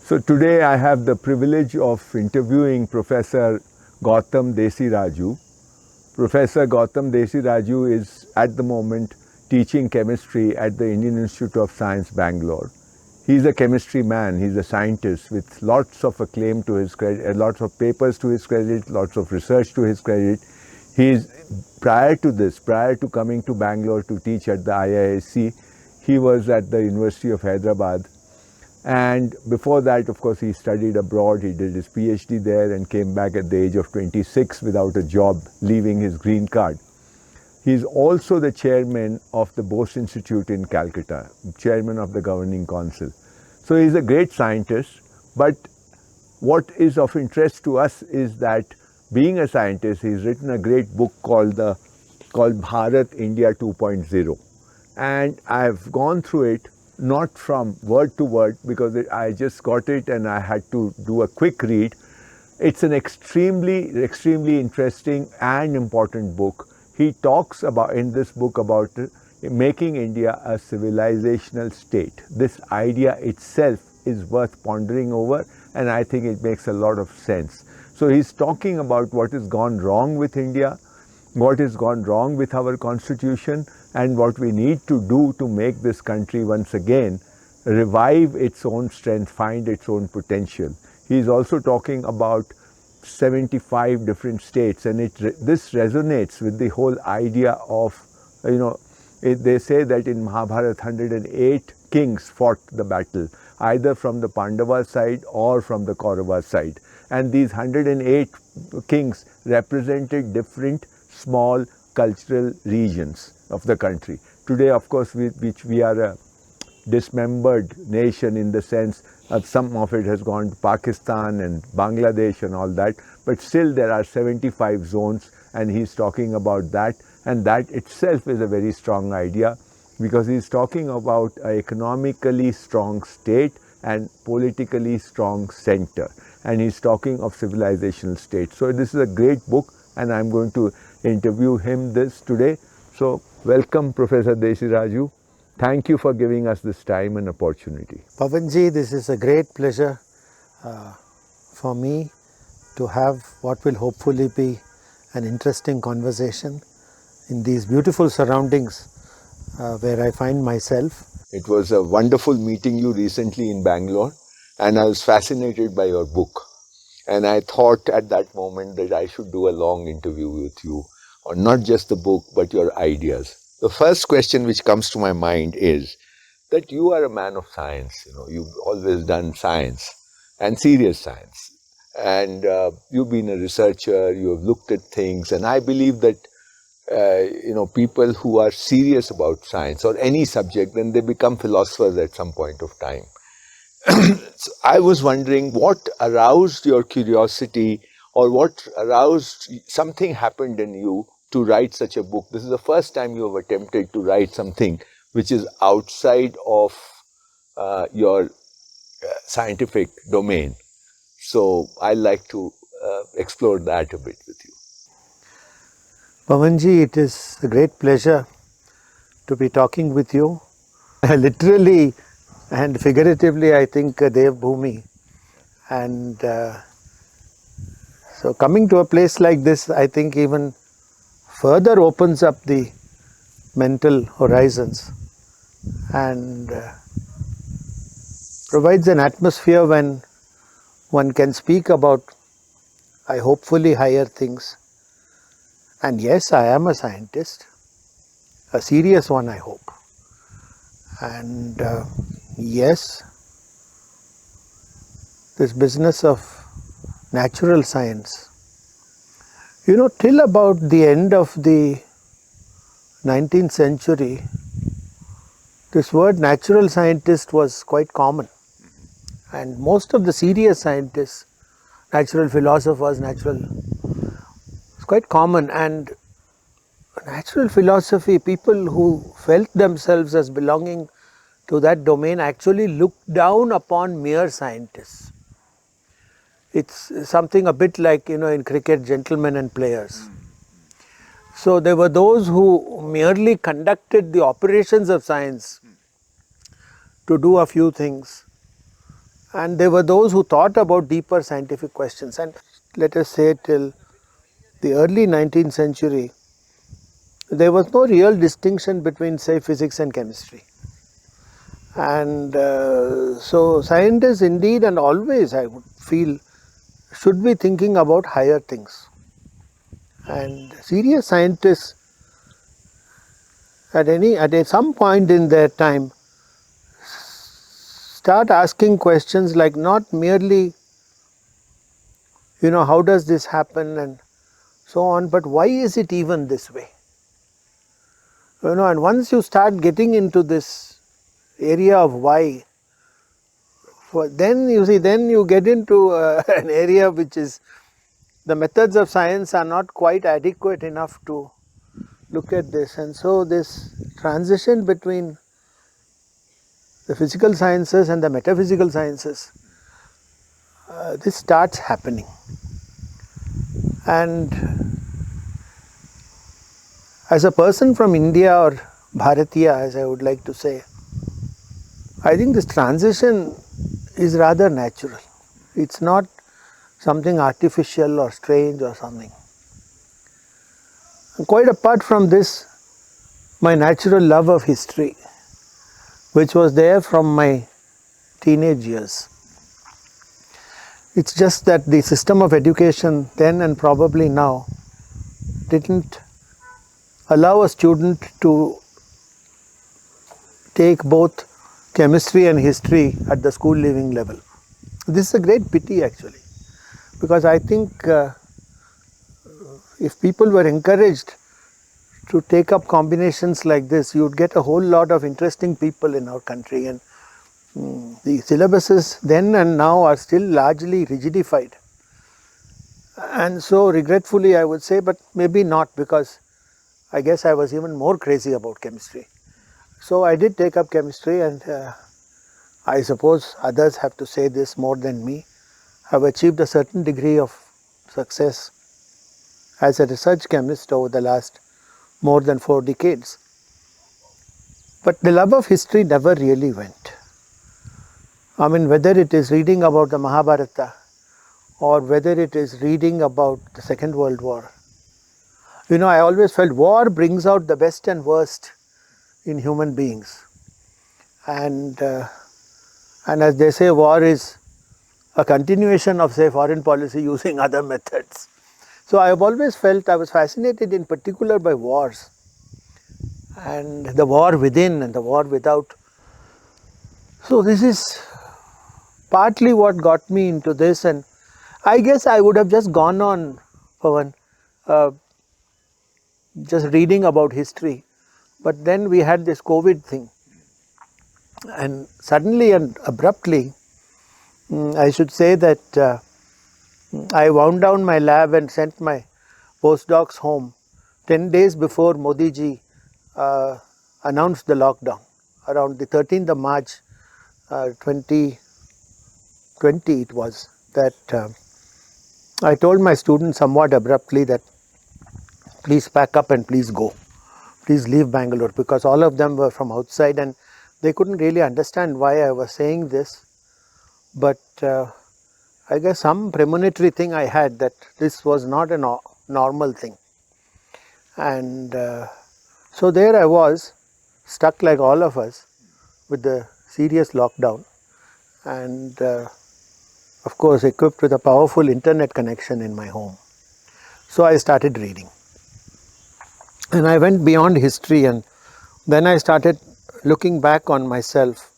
So today I have the privilege of interviewing Professor Gautam Desiraju. Professor Gautam Desiraju is at the moment teaching chemistry at the Indian Institute of Science, Bangalore. He's a chemistry man, he's a scientist with lots of acclaim to his credit, lots of papers to his credit, lots of research to his credit. Prior to coming to Bangalore to teach at the IISc, he was at the University of Hyderabad. And before that, of course, he studied abroad. He did his PhD there and came back at the age of 26 without a job, leaving his green card. He is also the chairman of the Bose Institute in Calcutta, chairman of the governing council. So he is a great scientist, but what is of interest to us is that being a scientist, he has written a great book called Bharat India 2.0. And I have gone through it not from word to word because I just got it and I had to do a quick read. It's an extremely interesting and important book. He talks about in this book about making India a civilizational state. This idea itself is worth pondering over, and I think it makes a lot of sense. So he's talking about what has gone wrong with India, what has gone wrong with our constitution, and what we need to do to make this country once again revive its own strength, find its own potential. He is also talking about 75 different states, and this resonates with the whole idea of, they say that in Mahabharata 108 kings fought the battle, either from the Pandava side or from the Kaurava side. And these 108 kings represented different small cultural regions of the country. Today, of course, we are a dismembered nation in the sense of some of it has gone to Pakistan and Bangladesh and all that, but still there are 75 zones, and he's talking about that, and that itself is a very strong idea because he's talking about an economically strong state and politically strong center, and he's talking of civilizational state. So this is a great book, and I'm going to interview him today. So welcome, Professor Desiraju. Thank you for giving us this time and opportunity. Pawanji, this is a great pleasure for me to have what will hopefully be an interesting conversation in these beautiful surroundings where I find myself. It was a wonderful meeting you recently in Bangalore, and I was fascinated by your book. And I thought at that moment that I should do a long interview with you on not just the book, but your ideas. The first question which comes to my mind is that you are a man of science. You've always done science and serious science. And you've been a researcher, you have looked at things. And I believe that, people who are serious about science or any subject, then they become philosophers at some point of time. So I was wondering what aroused your curiosity, or what aroused, something happened in you to write such a book. This is the first time you have attempted to write something which is outside of your scientific domain. So I'd like to explore that a bit with you. Pawanji, it is a great pleasure to be talking with you. Literally and figuratively, I think Dev Bhumi. And so coming to a place like this, I think even further opens up the mental horizons and provides an atmosphere when one can speak about, hopefully, higher things. And yes, I am a scientist, a serious one, I hope. And yes, this business of natural science, till about the end of the 19th century, this word natural scientist was quite common. And most of the serious scientists, natural philosophers, it's quite common. And natural philosophy, people who felt themselves as belonging to that domain actually looked down upon mere scientists. It's something a bit like, in cricket, gentlemen and players. So there were those who merely conducted the operations of science to do a few things, and there were those who thought about deeper scientific questions. And let us say till the early 19th century, there was no real distinction between, say, physics and chemistry. And so scientists indeed, and always I would feel, should be thinking about higher things. And serious scientists at some point in their time start asking questions like not merely, how does this happen and so on, but why is it even this way? And once you start getting into this area of why, then you get into an area which is, the methods of science are not quite adequate enough to look at this. And so this transition between the physical sciences and the metaphysical sciences, this starts happening. And as a person from India, or Bharatiya as I would like to say, I think this transition is rather natural. It's not something artificial or strange or something. And quite apart from this, my natural love of history, which was there from my teenage years. It's just that the system of education then and probably now didn't allow a student to take both chemistry and history at the school leaving level. This is a great pity actually, because I think if people were encouraged to take up combinations like this, you would get a whole lot of interesting people in our country. And the syllabuses then and now are still largely rigidified. And so regretfully I would say, but maybe not, because I guess I was even more crazy about chemistry. So I did take up chemistry, and I suppose others have to say this more than me, have achieved a certain degree of success as a research chemist over the last more than 4 decades. But the love of history never really went. I mean, whether it is reading about the Mahabharata or whether it is reading about the Second World War, I always felt war brings out the best and worst in human beings. And as they say, war is a continuation of, say, foreign policy using other methods. So I have always felt I was fascinated in particular by wars, and the war within and the war without. So this is partly what got me into this, and I guess I would have just gone on, Pawan, just reading about history. But then we had this COVID thing, and suddenly and abruptly, I should say that I wound down my lab and sent my postdocs home 10 days before Modi ji announced the lockdown, around the 13th of March 2020 it was, that I told my students somewhat abruptly that please pack up and please go, please leave Bangalore, because all of them were from outside and they couldn't really understand why I was saying this. But I guess some premonitory thing I had that this was not a normal thing. And so there I was, stuck like all of us with the serious lockdown, and of course equipped with a powerful internet connection in my home. So I started reading, and I went beyond history, and then I started looking back on myself.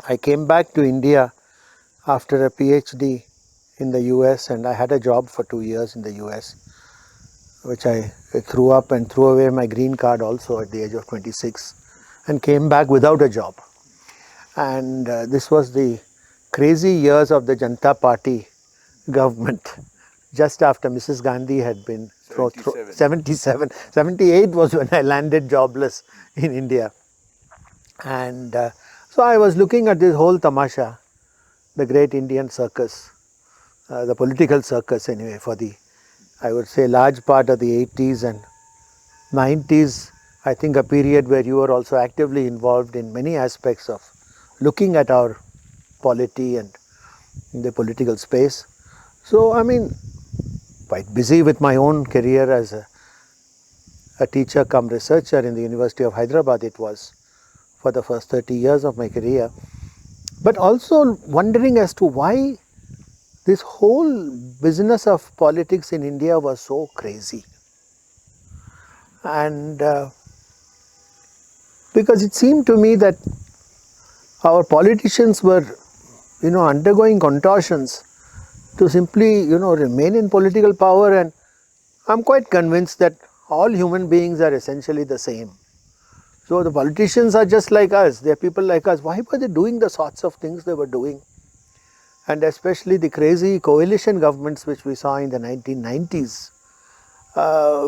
I came back to India after a PhD in the US, and I had a job for 2 years in the US, which I threw up and threw away my green card also at the age of 26, and came back without a job. And this was the crazy years of the Janata Party government, just after Mrs. Gandhi had been 77. 78 was when I landed jobless in India. And so I was looking at this whole tamasha, the great Indian circus, the political circus anyway, for the, I would say, large part of the 80s and 90s, I think a period where you were also actively involved in many aspects of looking at our polity and in the political space. So I mean, quite busy with my own career as a teacher cum researcher in the University of Hyderabad it was for the first 30 years of my career. But also wondering as to why this whole business of politics in India was so crazy. And because it seemed to me that our politicians were, undergoing contortions to simply, remain in political power, and I'm quite convinced that all human beings are essentially the same. So the politicians are just like us, they are people like us. Why were they doing the sorts of things they were doing? And especially the crazy coalition governments which we saw in the 1990s,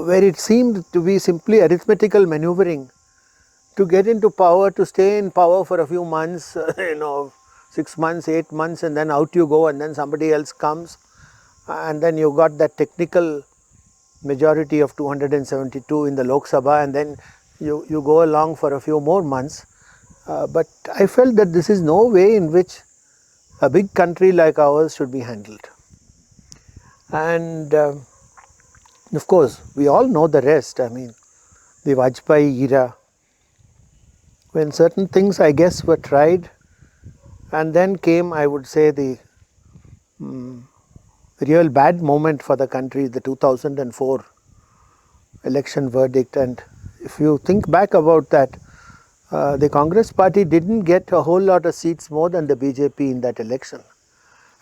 where it seemed to be simply arithmetical maneuvering to get into power, to stay in power for a few months, 6 months, 8 months, and then out you go, and then somebody else comes, and then you got that technical majority of 272 in the Lok Sabha, and then you go along for a few more months. But I felt that this is no way in which a big country like ours should be handled. And of course, we all know the rest. I mean, the Vajpayee era, when certain things I guess were tried, and then came, I would say, the real bad moment for the country, the 2004 election verdict. And if you think back about that, the Congress party didn't get a whole lot of seats more than the BJP in that election.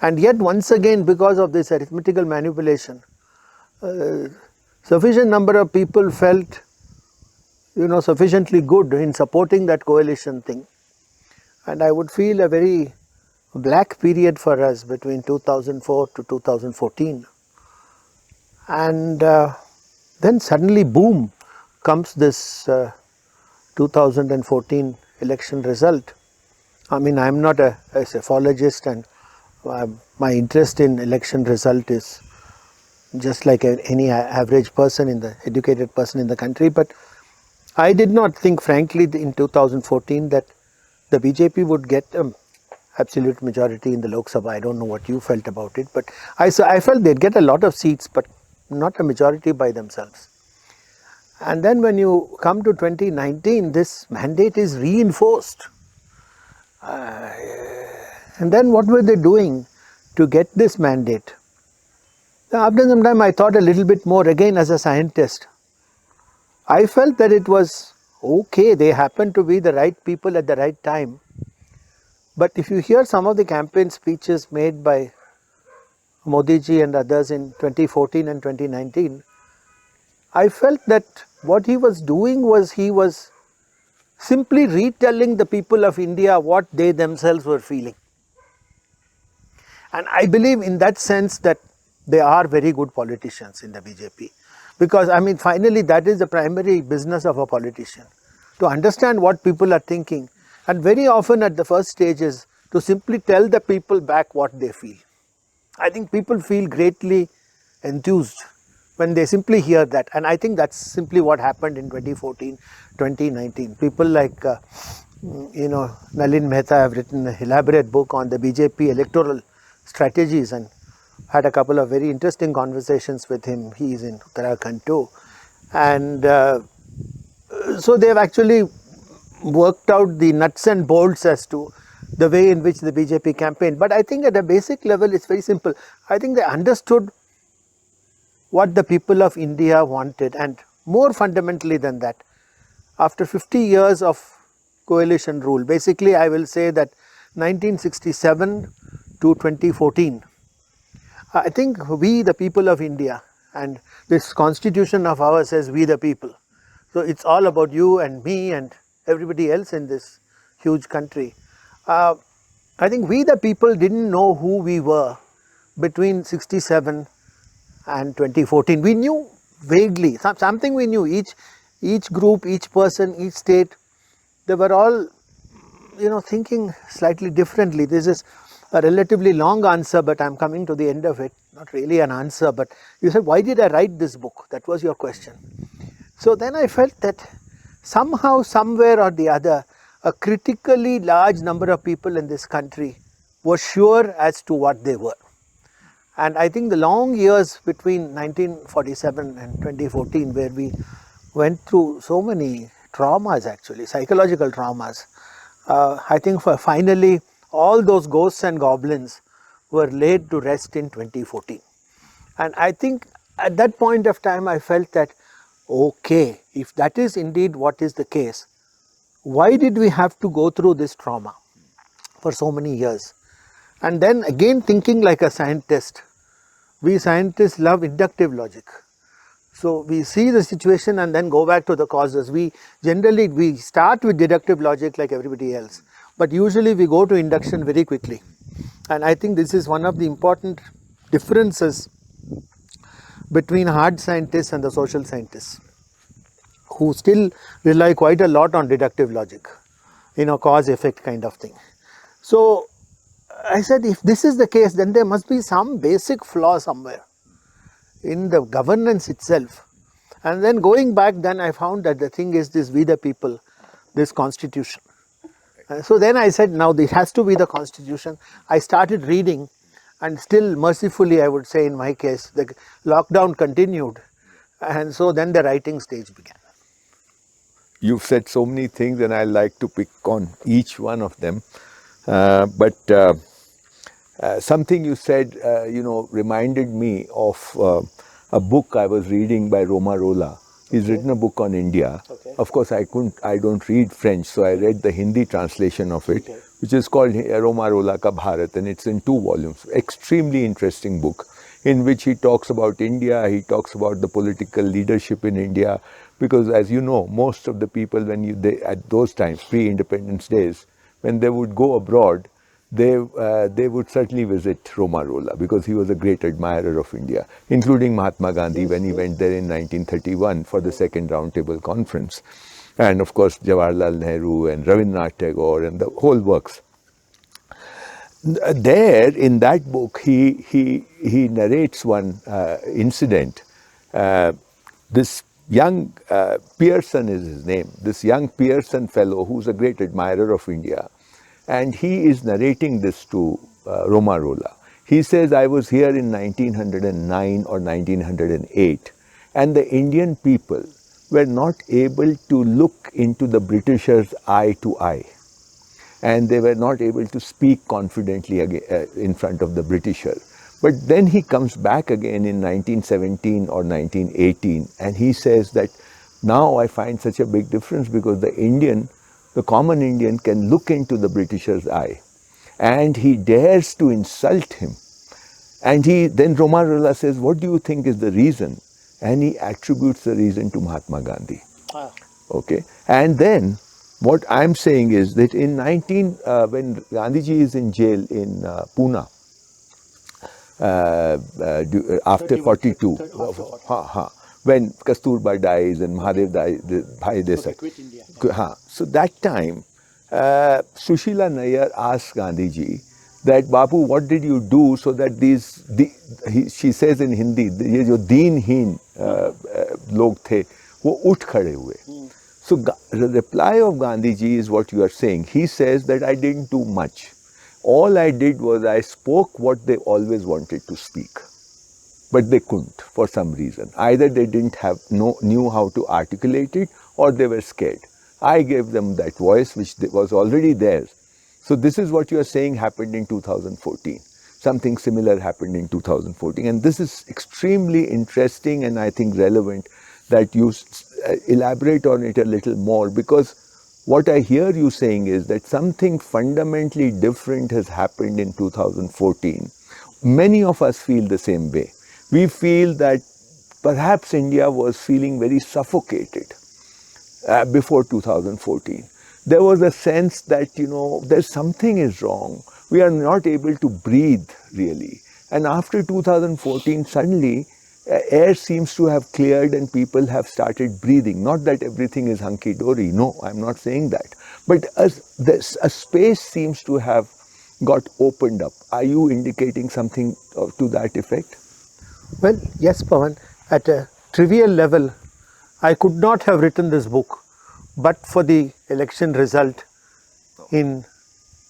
And yet once again, because of this arithmetical manipulation, sufficient number of people felt sufficiently good in supporting that coalition thing. And I would feel a very black period for us between 2004 to 2014. And then suddenly, boom, comes this 2014 election result. I mean, I am not a psephologist, and my interest in election result is just like any average person, educated person in the country. But I did not think, frankly, in 2014 that the BJP would get absolute majority in the Lok Sabha. I don't know what you felt about it, but I felt they'd get a lot of seats, but not a majority by themselves. And then when you come to 2019, this mandate is reinforced. And then what were they doing to get this mandate? After some time I thought a little bit more, again as a scientist. I felt that it was okay, they happened to be the right people at the right time. But if you hear some of the campaign speeches made by Modi ji and others in 2014 and 2019, I felt that what he was doing was he was simply retelling the people of India what they themselves were feeling. And I believe in that sense that they are very good politicians in the BJP. Because I mean, finally that is the primary business of a politician, to understand what people are thinking, and very often at the first stage is to simply tell the people back what they feel. I think people feel greatly enthused when they simply hear that, and I think that's simply what happened in 2014, 2019. People like Nalin Mehta have written an elaborate book on the BJP electoral strategies, and had a couple of very interesting conversations with him. He is in Uttarakhand too, and so they have actually worked out the nuts and bolts as to the way in which the BJP campaigned. But I think at a basic level it's very simple. I think they understood what the people of India wanted, and more fundamentally than that, after 50 years of coalition rule, basically I will say that 1967 to 2014, I think we the people of India, and this constitution of ours says we the people. So it's all about you and me and everybody else in this huge country. I think we the people didn't know who we were between 67 and 2014. We knew vaguely, something we knew, each group, each person, each state, they were all thinking slightly differently. This is a relatively long answer, but I am coming to the end of it. Not really an answer, but you said, why did I write this book? That was your question. So then I felt that somehow, somewhere or the other, a critically large number of people in this country was sure as to what they were. And I think the long years between 1947 and 2014, where we went through so many traumas, actually, psychological traumas, I think finally all those ghosts and goblins were laid to rest in 2014. And I think at that point of time I felt that, okay, if that is indeed what is the case, why did we have to go through this trauma for so many years? And then again, thinking like a scientist, we scientists love inductive logic. So we see the situation and then go back to the causes. We start with deductive logic like everybody else, but usually we go to induction very quickly. And I think this is one of the important differences between hard scientists and the social scientists, who still rely quite a lot on deductive logic, cause effect kind of thing. So I said, if this is the case, then there must be some basic flaw somewhere in the governance itself. And then going back, then I found that the thing is this, we the people, this constitution. So then I said, now this has to be the constitution. I started reading, and still mercifully I would say in my case, the lockdown continued, and so then the writing stage began. You've said so many things and I like to pick on each one of them. But something you said, reminded me of a book I was reading by Romarola. He's written a book on India. Okay. Of course, I don't read French, so I read the Hindi translation of it, which is called Romarola Ka Bharat, and it's in 2 volumes. Extremely interesting book, in which he talks about India, he talks about the political leadership in India, because as you know, most of the people, at those times, pre-independence days, when they would go abroad, they would certainly visit Romarola, because he was a great admirer of India, including Mahatma Gandhi when he went there in 1931 for the second roundtable conference, and of course Jawaharlal Nehru and Rabindranath Tagore and the whole works. There in that book he narrates one incident. This young Pearson is his name, this young Pearson fellow who's a great admirer of India, and he is narrating this to Romarola. He says, I was here in 1909 or 1908, and the Indian people were not able to look into the Britishers eye to eye, and they were not able to speak confidently in front of the Britisher. But then he comes back again in 1917 or 1918, and he says that now I find such a big difference, because the common Indian can look into the Britisher's eye, and he dares to insult him. And then Romarola says, what do you think is the reason? And he attributes the reason to Mahatma Gandhi. Okay. And then what I'm saying is that in when Gandhiji is in jail in Pune, after 42, when Kasturba dies and Mahadev dies, Bhai Desak. Quit India. So that time, Sushila Nair asked Gandhiji that, Bapu, what did you do so that she says in Hindi, ye jo deenheen log the, wo uth khade hue. So the reply of Gandhiji is what you are saying. He says that I didn't do much. All I did was I spoke what they always wanted to speak, but they couldn't for some reason. Either they didn't knew how to articulate it, or they were scared. I gave them that voice which was already theirs. So this is what you are saying happened in 2014. Something similar happened in 2014, and this is extremely interesting and I think relevant that you elaborate on it a little more, because what I hear you saying is that something fundamentally different has happened in 2014. Many of us feel the same way. We feel that perhaps India was feeling very suffocated before 2014. There was a sense that, there's something is wrong. We are not able to breathe really. And after 2014, suddenly air seems to have cleared and people have started breathing. Not that everything is hunky-dory, no, I'm not saying that. But a space seems to have got opened up. Are you indicating something to that effect? Well, yes, Pawan. At a trivial level, I could not have written this book but for the election result in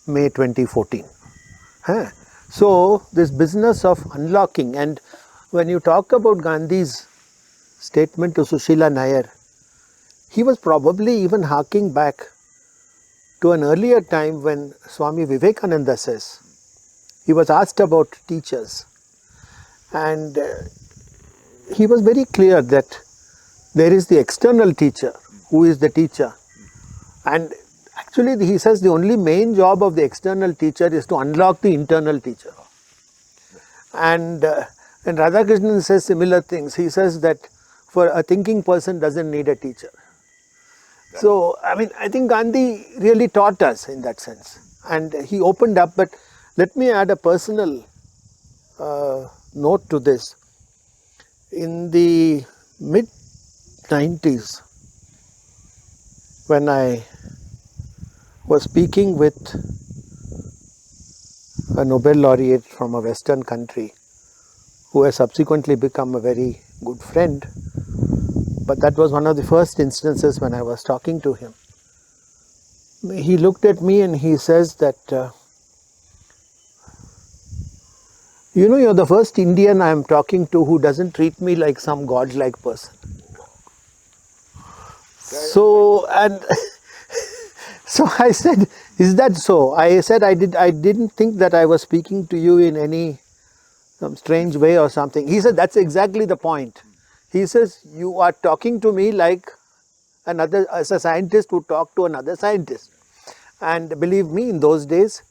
May 2014. So this business of unlocking, and when you talk about Gandhi's statement to Sushila Nair, he was probably even harking back to an earlier time when Swami Vivekananda says, he was asked about teachers, and he was very clear that there is the external teacher who is the teacher, and actually he says the only main job of the external teacher is to unlock the internal teacher. And Radhakrishnan says similar things. He says that for a thinking person doesn't need a teacher. So, I mean, I think Gandhi really taught us in that sense, and he opened up. But let me add a personal note to this. In the mid-90s, when I was speaking with a Nobel laureate from a Western country who has subsequently become a very good friend, but that was one of the first instances when I was talking to him. He looked at me and he says that, you know, you're the first Indian I am talking to who doesn't treat me like some godlike person. So, and so I said, is that so? I said, I didn't think that I was speaking to you in some strange way or something. He said, that's exactly the point. He says, you are talking to me like as a scientist would talk to another scientist. And believe me, in those days,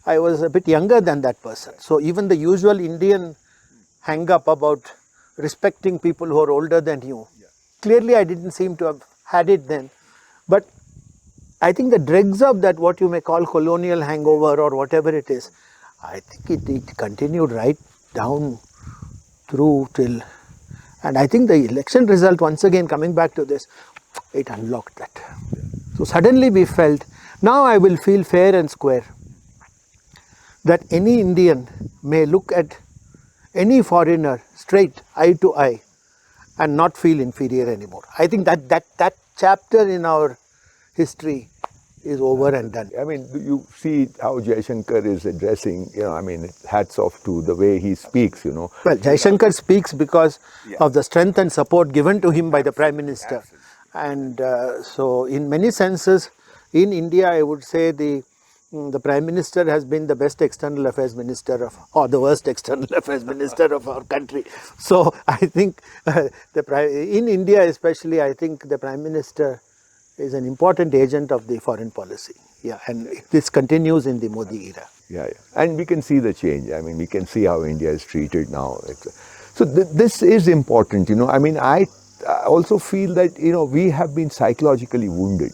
I was a bit younger than that person. So even the usual Indian hang up about respecting people who are older than you, clearly I didn't seem to have had it then. But I think the dregs of that, what you may call colonial hangover or whatever it is, I think it continued right down through till, and I think the election result, once again coming back to this, it unlocked that. So suddenly we felt, now I will feel fair and square, that any Indian may look at any foreigner straight, eye to eye, and not feel inferior anymore. I think that chapter in our history is over and done. I mean, you see how Jaishankar is addressing, I mean, hats off to the way he speaks, Well, Jaishankar speaks because of the strength and support given to him by the Prime Minister. And so in many senses, in India, I would say the Prime Minister has been the best external affairs minister or the worst external affairs minister of our country. So I think in India especially, I think the Prime Minister is an important agent of the foreign policy. And this continues in the Modi era. And we can see the change. I mean, we can see how India is treated now. So this is important, I mean, I also feel that, we have been psychologically wounded.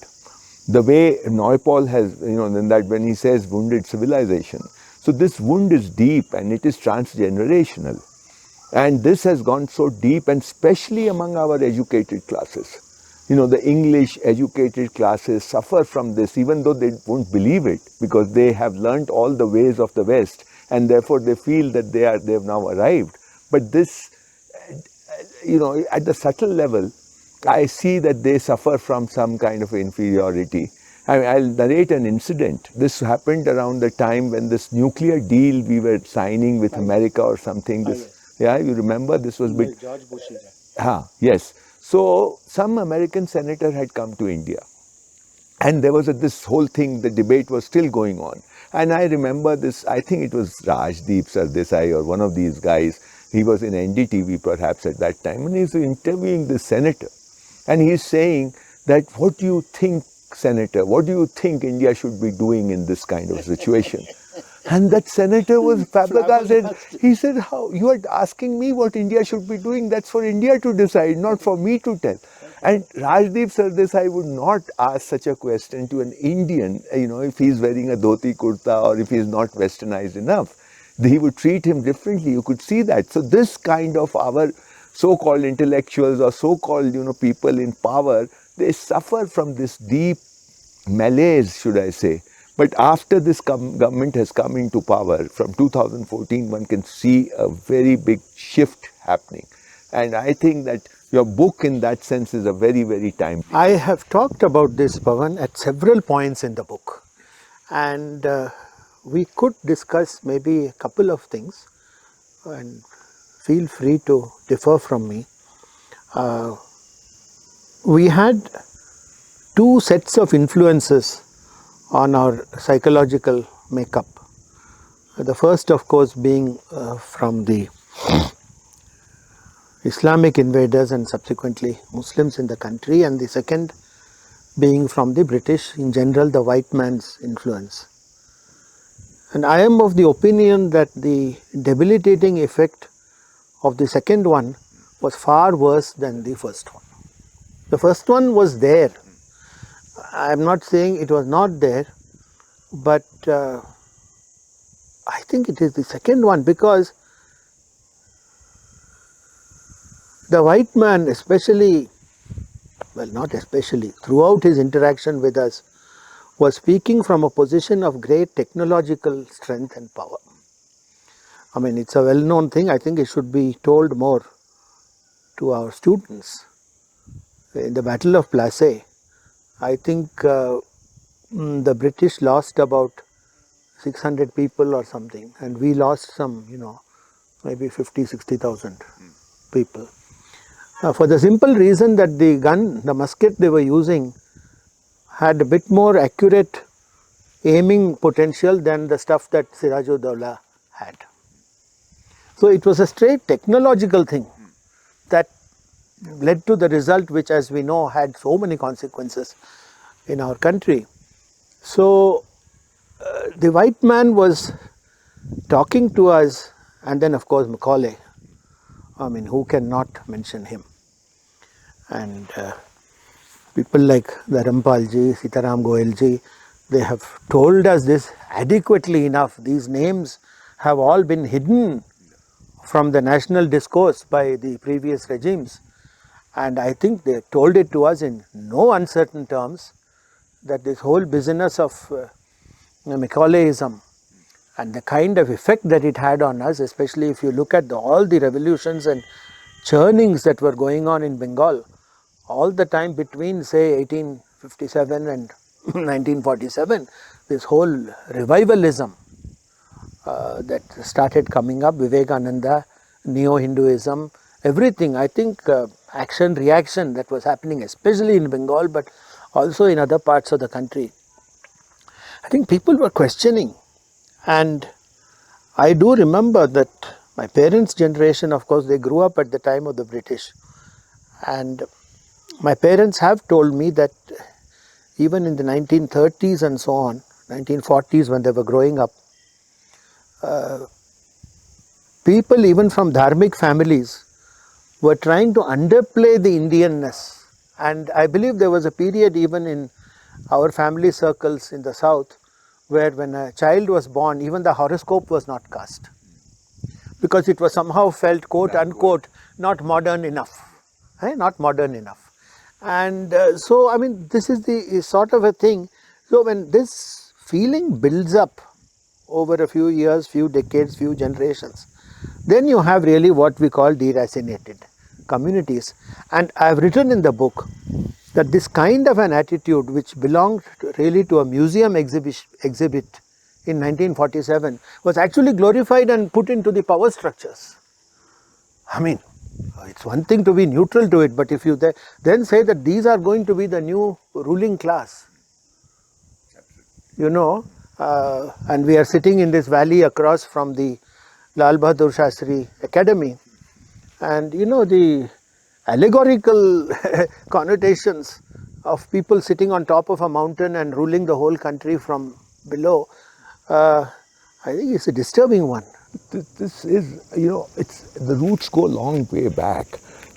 The way Naipaul has, then that when he says wounded civilization. So this wound is deep and it is transgenerational. And this has gone so deep, and especially among our educated classes. The English educated classes suffer from this, even though they won't believe it, because they have learnt all the ways of the West, and therefore they feel that they have now arrived. But this, at the subtle level, I see that they suffer from some kind of inferiority. I mean, I'll narrate an incident. This happened around the time when this nuclear deal we were signing with America or something. You remember? This was George Bush. Yes. So some American senator had come to India, and there was this whole thing, the debate was still going on. And I remember this, I think it was Rajdeep Sardesai or one of these guys. He was in NDTV perhaps at that time, and he's interviewing this senator. And he's saying that, what do you think, Senator, what do you think India should be doing in this kind of situation? And that senator was flabbergasted. He said, how, you are asking me what India should be doing? That's for India to decide, not for me to tell. And Rajdeep Sardesai would not ask such a question to an Indian, if he's wearing a dhoti kurta or if he's not westernized enough. He would treat him differently. You could see that. So this kind of our so-called intellectuals or so-called, people in power, they suffer from this deep malaise, should I say. But after this government has come into power, from 2014, one can see a very big shift happening. And I think that your book in that sense is a very, very timely. I have talked about this, Pawan, at several points in the book. And we could discuss maybe a couple of things, and feel free to differ from me. We had two sets of influences on our psychological makeup. The first, of course, being from the Islamic invaders and subsequently Muslims in the country, and the second being from the British, in general the white man's influence. And I am of the opinion that the debilitating effect of the second one was far worse than the first one. The first one was there. I am not saying it was not there, but I think it is the second one, because the white man, especially, well, not especially, throughout his interaction with us, was speaking from a position of great technological strength and power. I mean, it's a well known thing. I think it should be told more to our students. In the Battle of Plassey, I think the British lost about 600 people or something, and we lost some, maybe 50,000-60,000 people. For the simple reason that the gun, the musket they were using, had a bit more accurate aiming potential than the stuff that Sirajuddaula had. So it was a straight technological thing that led to the result which, as we know, had so many consequences in our country. So the white man was talking to us, and then of course Macaulay. I mean, who cannot mention him? And people like Dharampalji, Sitaram Goyalji, they have told us this adequately enough. These names have all been hidden from the national discourse by the previous regimes, and I think they told it to us in no uncertain terms that this whole business of Macaulayism and the kind of effect that it had on us, especially if you look at all the revolutions and churnings that were going on in Bengal all the time between, say, 1857 and 1947, this whole revivalism that started coming up, Vivekananda, Neo-Hinduism, everything, I think action reaction that was happening, especially in Bengal but also in other parts of the country. I think people were questioning, and I do remember that my parents' generation, of course, they grew up at the time of the British, and my parents have told me that even in the 1930s and so on, 1940s when they were growing up, people even from dharmic families were trying to underplay the Indianness, and I believe there was a period even in our family circles in the south where when a child was born, even the horoscope was not cast, because it was somehow felt, quote unquote, not modern enough, not modern enough. And so, I mean, this is the sort of a thing. So when this feeling builds up over a few years, few decades, few generations, then you have really what we call deracinated communities. And I have written in the book that this kind of an attitude, which belonged really to a museum exhibit in 1947, was actually glorified and put into the power structures. I mean, it's one thing to be neutral to it, but if you then say that these are going to be the new ruling class, and we are sitting in this valley across from the Lal Bahadur Shastri Academy, and the allegorical connotations of people sitting on top of a mountain and ruling the whole country from below, I think it's a disturbing one. This is, the roots go a long way back,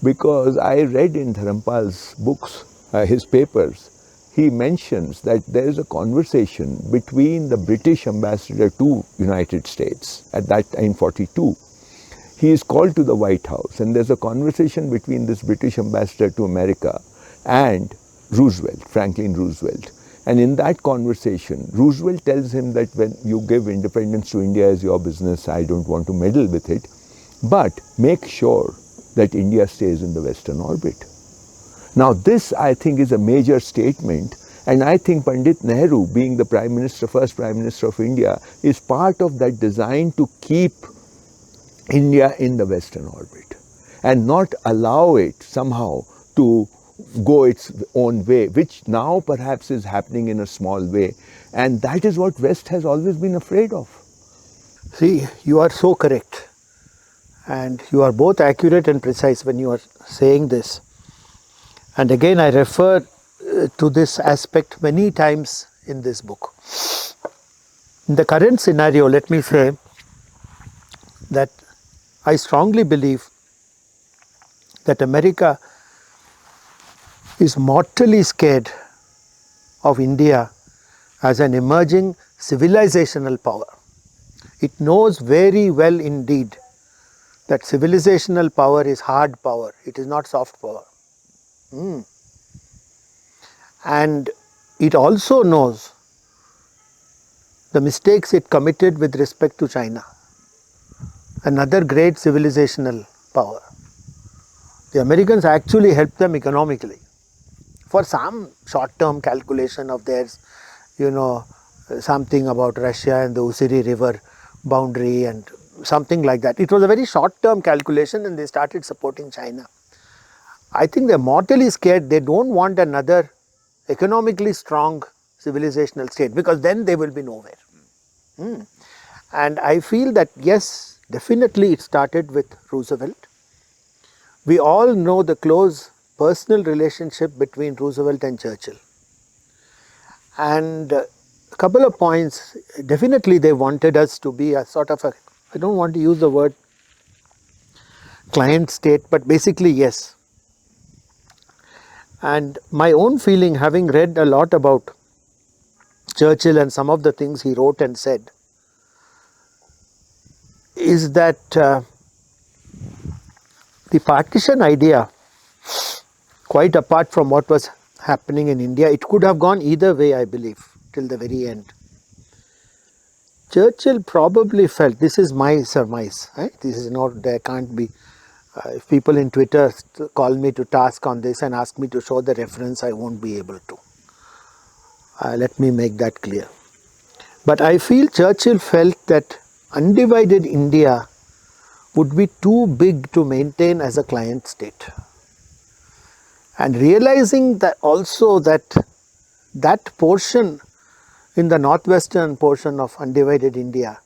because I read in Dharampal's books, his papers, he mentions that there is a conversation between the British ambassador to United States at that time, 42. He is called to the White House, and there's a conversation between this British ambassador to America and Roosevelt, Franklin Roosevelt. And in that conversation, Roosevelt tells him that when you give independence to India is your business, I don't want to meddle with it, but make sure that India stays in the Western orbit. Now this, I think, is a major statement, And I think Pandit Nehru, being the Prime Minister, first Prime Minister of India, is part of that design to keep India in the Western orbit and not allow it somehow to go its own way, which now perhaps is happening in a small way. And that is what West has always been afraid of. See, you are so correct, and you are both accurate and precise when you are saying this. And again, I refer to this aspect many times in this book. In the current scenario, let me say that I strongly believe that America is mortally scared of India as an emerging civilizational power. It knows very well indeed that civilizational power is hard power, it is not soft power. And it also knows the mistakes it committed with respect to China, another great civilizational power. The Americans actually helped them economically for some short-term calculation of theirs, something about Russia and the Mussoorie River boundary and something like that. It was a very short-term calculation and they started supporting China. I think they're mortally scared. They don't want another economically strong civilizational state because then they will be nowhere. And I feel that yes, definitely it started with Roosevelt. We all know the close personal relationship between Roosevelt and Churchill. And a couple of points, definitely they wanted us to be a sort of a, I don't want to use the word client state, but basically yes. And my own feeling, having read a lot about Churchill and some of the things he wrote and said, is that the partition idea, quite apart from what was happening in India, it could have gone either way, I believe, till the very end. Churchill probably felt, this is my surmise, right? This is not, there can't be, if people in Twitter call me to task on this and ask me to show the reference, I won't be able to. Let me make that clear. But I feel Churchill felt that undivided India would be too big to maintain as a client state. And realizing that also that portion in the northwestern portion of undivided India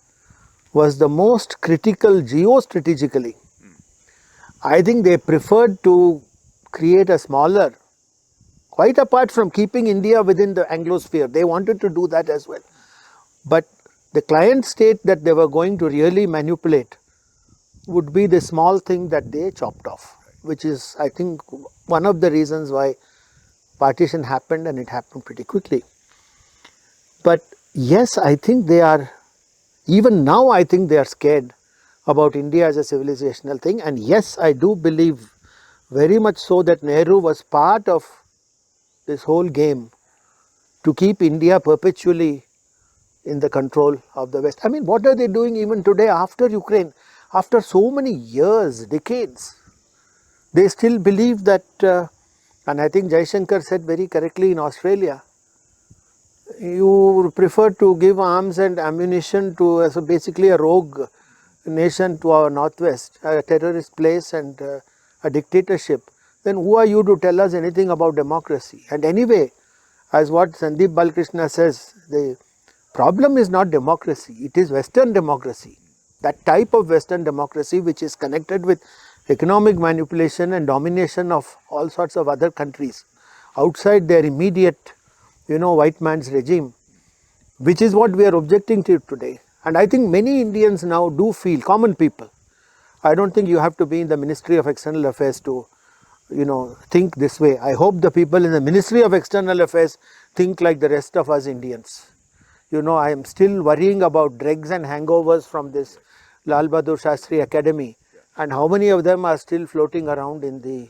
was the most critical geostrategically. I think they preferred to create a smaller, quite apart from keeping India within the Anglosphere, they wanted to do that as well. But the client state that they were going to really manipulate would be the small thing that they chopped off, which is, I think, one of the reasons why partition happened, and it happened pretty quickly. But yes, I think they are, even now I think they are scared about India as a civilizational thing, and yes, I do believe very much so that Nehru was part of this whole game to keep India perpetually in the control of the West. I mean, what are they doing even today after Ukraine? After so many years, decades, they still believe that, and I think Jaishankar said very correctly in Australia, you prefer to give arms and ammunition to so basically a rogue nation to our northwest, a terrorist place and a dictatorship, then who are you to tell us anything about democracy? And anyway, as what Sandeep Balkrishna says, the problem is not democracy, it is Western democracy. That type of Western democracy which is connected with economic manipulation and domination of all sorts of other countries outside their immediate, white man's regime, which is what we are objecting to today. And I think many Indians now do feel, common people, I don't think you have to be in the Ministry of External Affairs to, think this way. I hope the people in the Ministry of External Affairs think like the rest of us Indians. I am still worrying about dregs and hangovers from this Lal Bahadur Shastri Academy, and how many of them are still floating around in the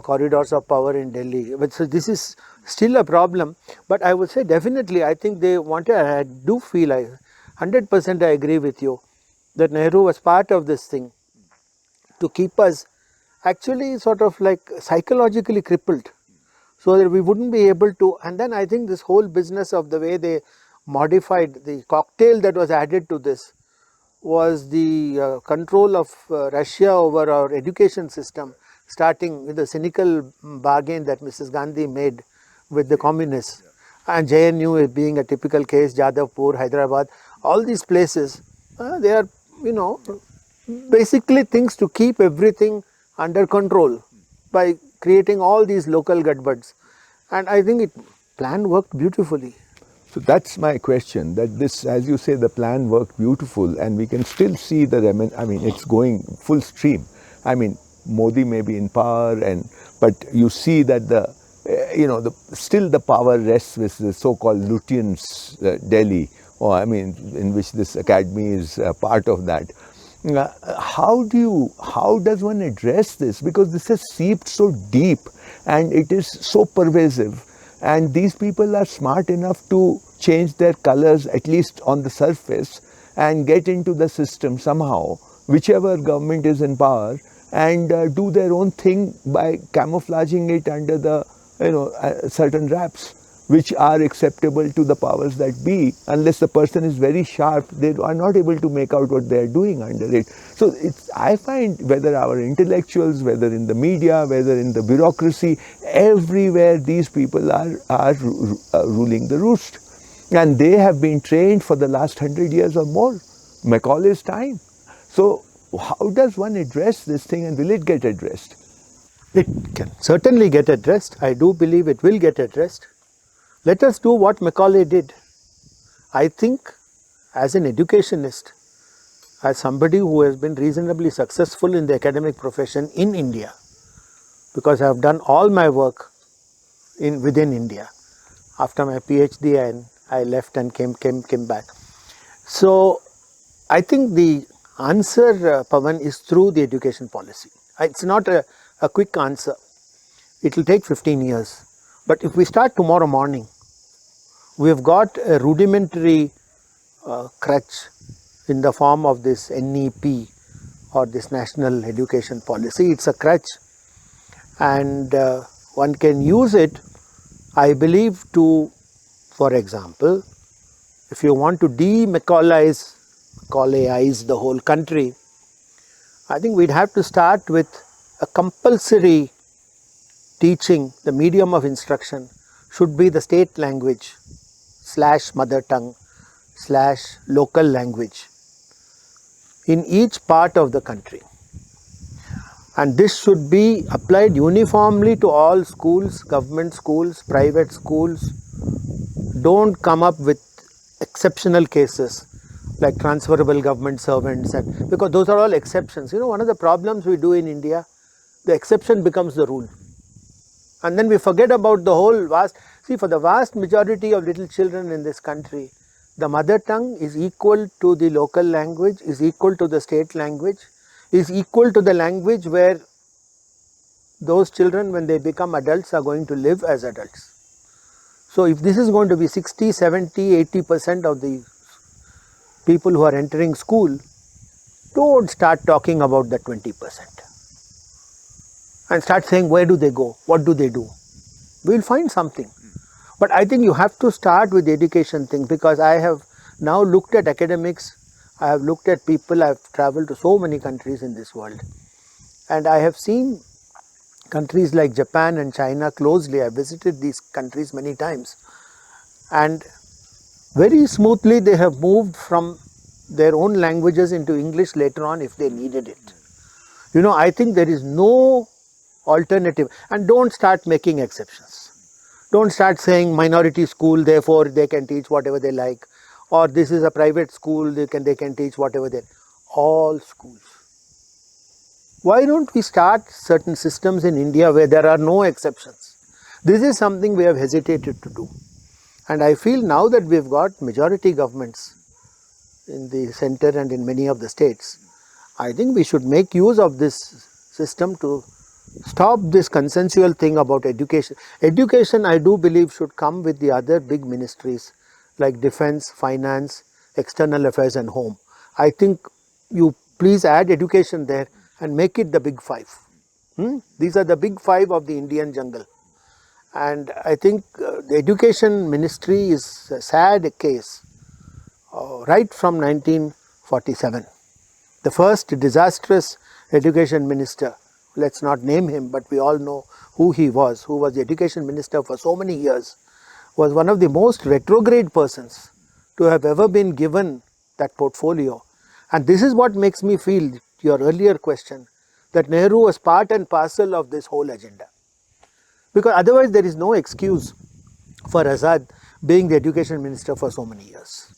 corridors of power in Delhi. But so this is still a problem, but I would say definitely I think they wanted, I do feel, 100% I agree with you, that Nehru was part of this thing to keep us actually sort of like psychologically crippled, so that we wouldn't be able to. And then I think this whole business of the way they modified the cocktail that was added to this was the control of Russia over our education system, starting with the cynical bargain that Mrs. Gandhi made with the communists, and JNU being a typical case, Jadavpur, Hyderabad, all these places, they are, you know, basically things to keep everything under control by creating all these local gadbads. And I think it plan worked beautifully. So that's my question, that this, as you say, the plan worked beautiful and we can still see the I mean, it's going full stream. I mean, Modi may be in power, but you see that the, you know, still the power rests with the so-called Lutyens, Delhi, or I mean, in which this academy is part of that. How does one address this? Because this has seeped so deep and it is so pervasive. And these people are smart enough to change their colors, at least on the surface, and get into the system somehow, whichever government is in power, and do their own thing by camouflaging it under the, you know, certain wraps, which are acceptable to the powers that be. Unless the person is very sharp, they are not able to make out what they are doing under it. So I find whether our intellectuals, whether in the media, whether in the bureaucracy, everywhere these people are ruling the roost. And they have been trained for the last 100 years or more, Macaulay's time. So how does one address this thing, and will it get addressed? It can certainly get addressed. I do believe it will get addressed. Let us do what Macaulay did. I think as an educationist, as somebody who has been reasonably successful in the academic profession in India, because I have done all my work within India. After my PhD, and I left and came back. So I think the answer, Pawan, is through the education policy. It's not a quick answer. It will take 15 years. But if we start tomorrow morning, we have got a rudimentary crutch in the form of this NEP or this National Education Policy. It's a crutch, and one can use it, I believe, to, for example, if you want to de-Macaulayize the whole country, I think we'd have to start with a compulsory teaching. The medium of instruction should be the state language / mother tongue / local language in each part of the country. And this should be applied uniformly to all schools, government schools, private schools. Don't come up with exceptional cases like transferable government servants, and because those are all exceptions. You know, one of the problems we do in India, the exception becomes the rule. And then we forget about the whole vast, see, for the vast majority of little children in this country, the mother tongue is equal to the local language, is equal to the state language, is equal to the language where those children, when they become adults, are going to live as adults. So if this is going to be 60, 70, 80% of the people who are entering school, don't start talking about the 20%. And start saying, where do they go? What do they do? We will find something. But I think you have to start with the education thing, because I have now looked at academics, I have looked at people, I have travelled to so many countries in this world, and I have seen countries like Japan and China closely. I have visited these countries many times, and very smoothly they have moved from their own languages into English later on if they needed it. You know, I think there is no alternative. And don't start making exceptions. Don't start saying minority school, therefore they can teach whatever they like, or this is a private school, they can teach whatever they. All schools. Why don't we start certain systems in India where there are no exceptions? This is something we have hesitated to do. And I feel now that we have got majority governments in the center and in many of the states, I think we should make use of this system to stop this consensual thing about education. Education, I do believe, should come with the other big ministries like defense, finance, external affairs and home. I think you please add education there and make it the big five. These are the big five of the Indian jungle. And I think the education ministry is a sad case right from 1947. The first disastrous education minister, let's not name him, but we all know who he was, who was the education minister for so many years, was one of the most retrograde persons to have ever been given that portfolio. And this is what makes me feel, your earlier question, that Nehru was part and parcel of this whole agenda. Because otherwise there is no excuse for Azad being the education minister for so many years.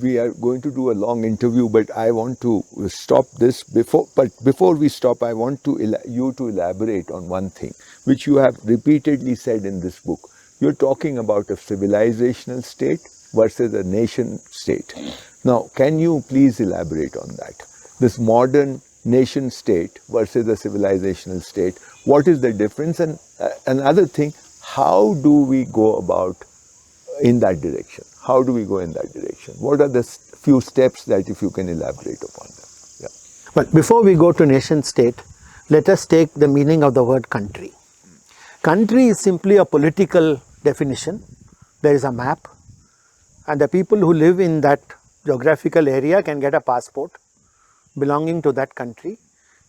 We are going to do a long interview, but I want to stop this before. But before we stop, I want you to elaborate on one thing, which you have repeatedly said in this book. You're talking about a civilizational state versus a nation state. Now, can you please elaborate on that? This modern nation state versus a civilizational state. What is the difference? And another thing, how do we go about in that direction? How do we go in that direction? What are the few steps that if you can elaborate upon them? Yeah. Well, before we go to nation state, let us take the meaning of the word country. Country is simply a political definition. There is a map, and the people who live in that geographical area can get a passport belonging to that country,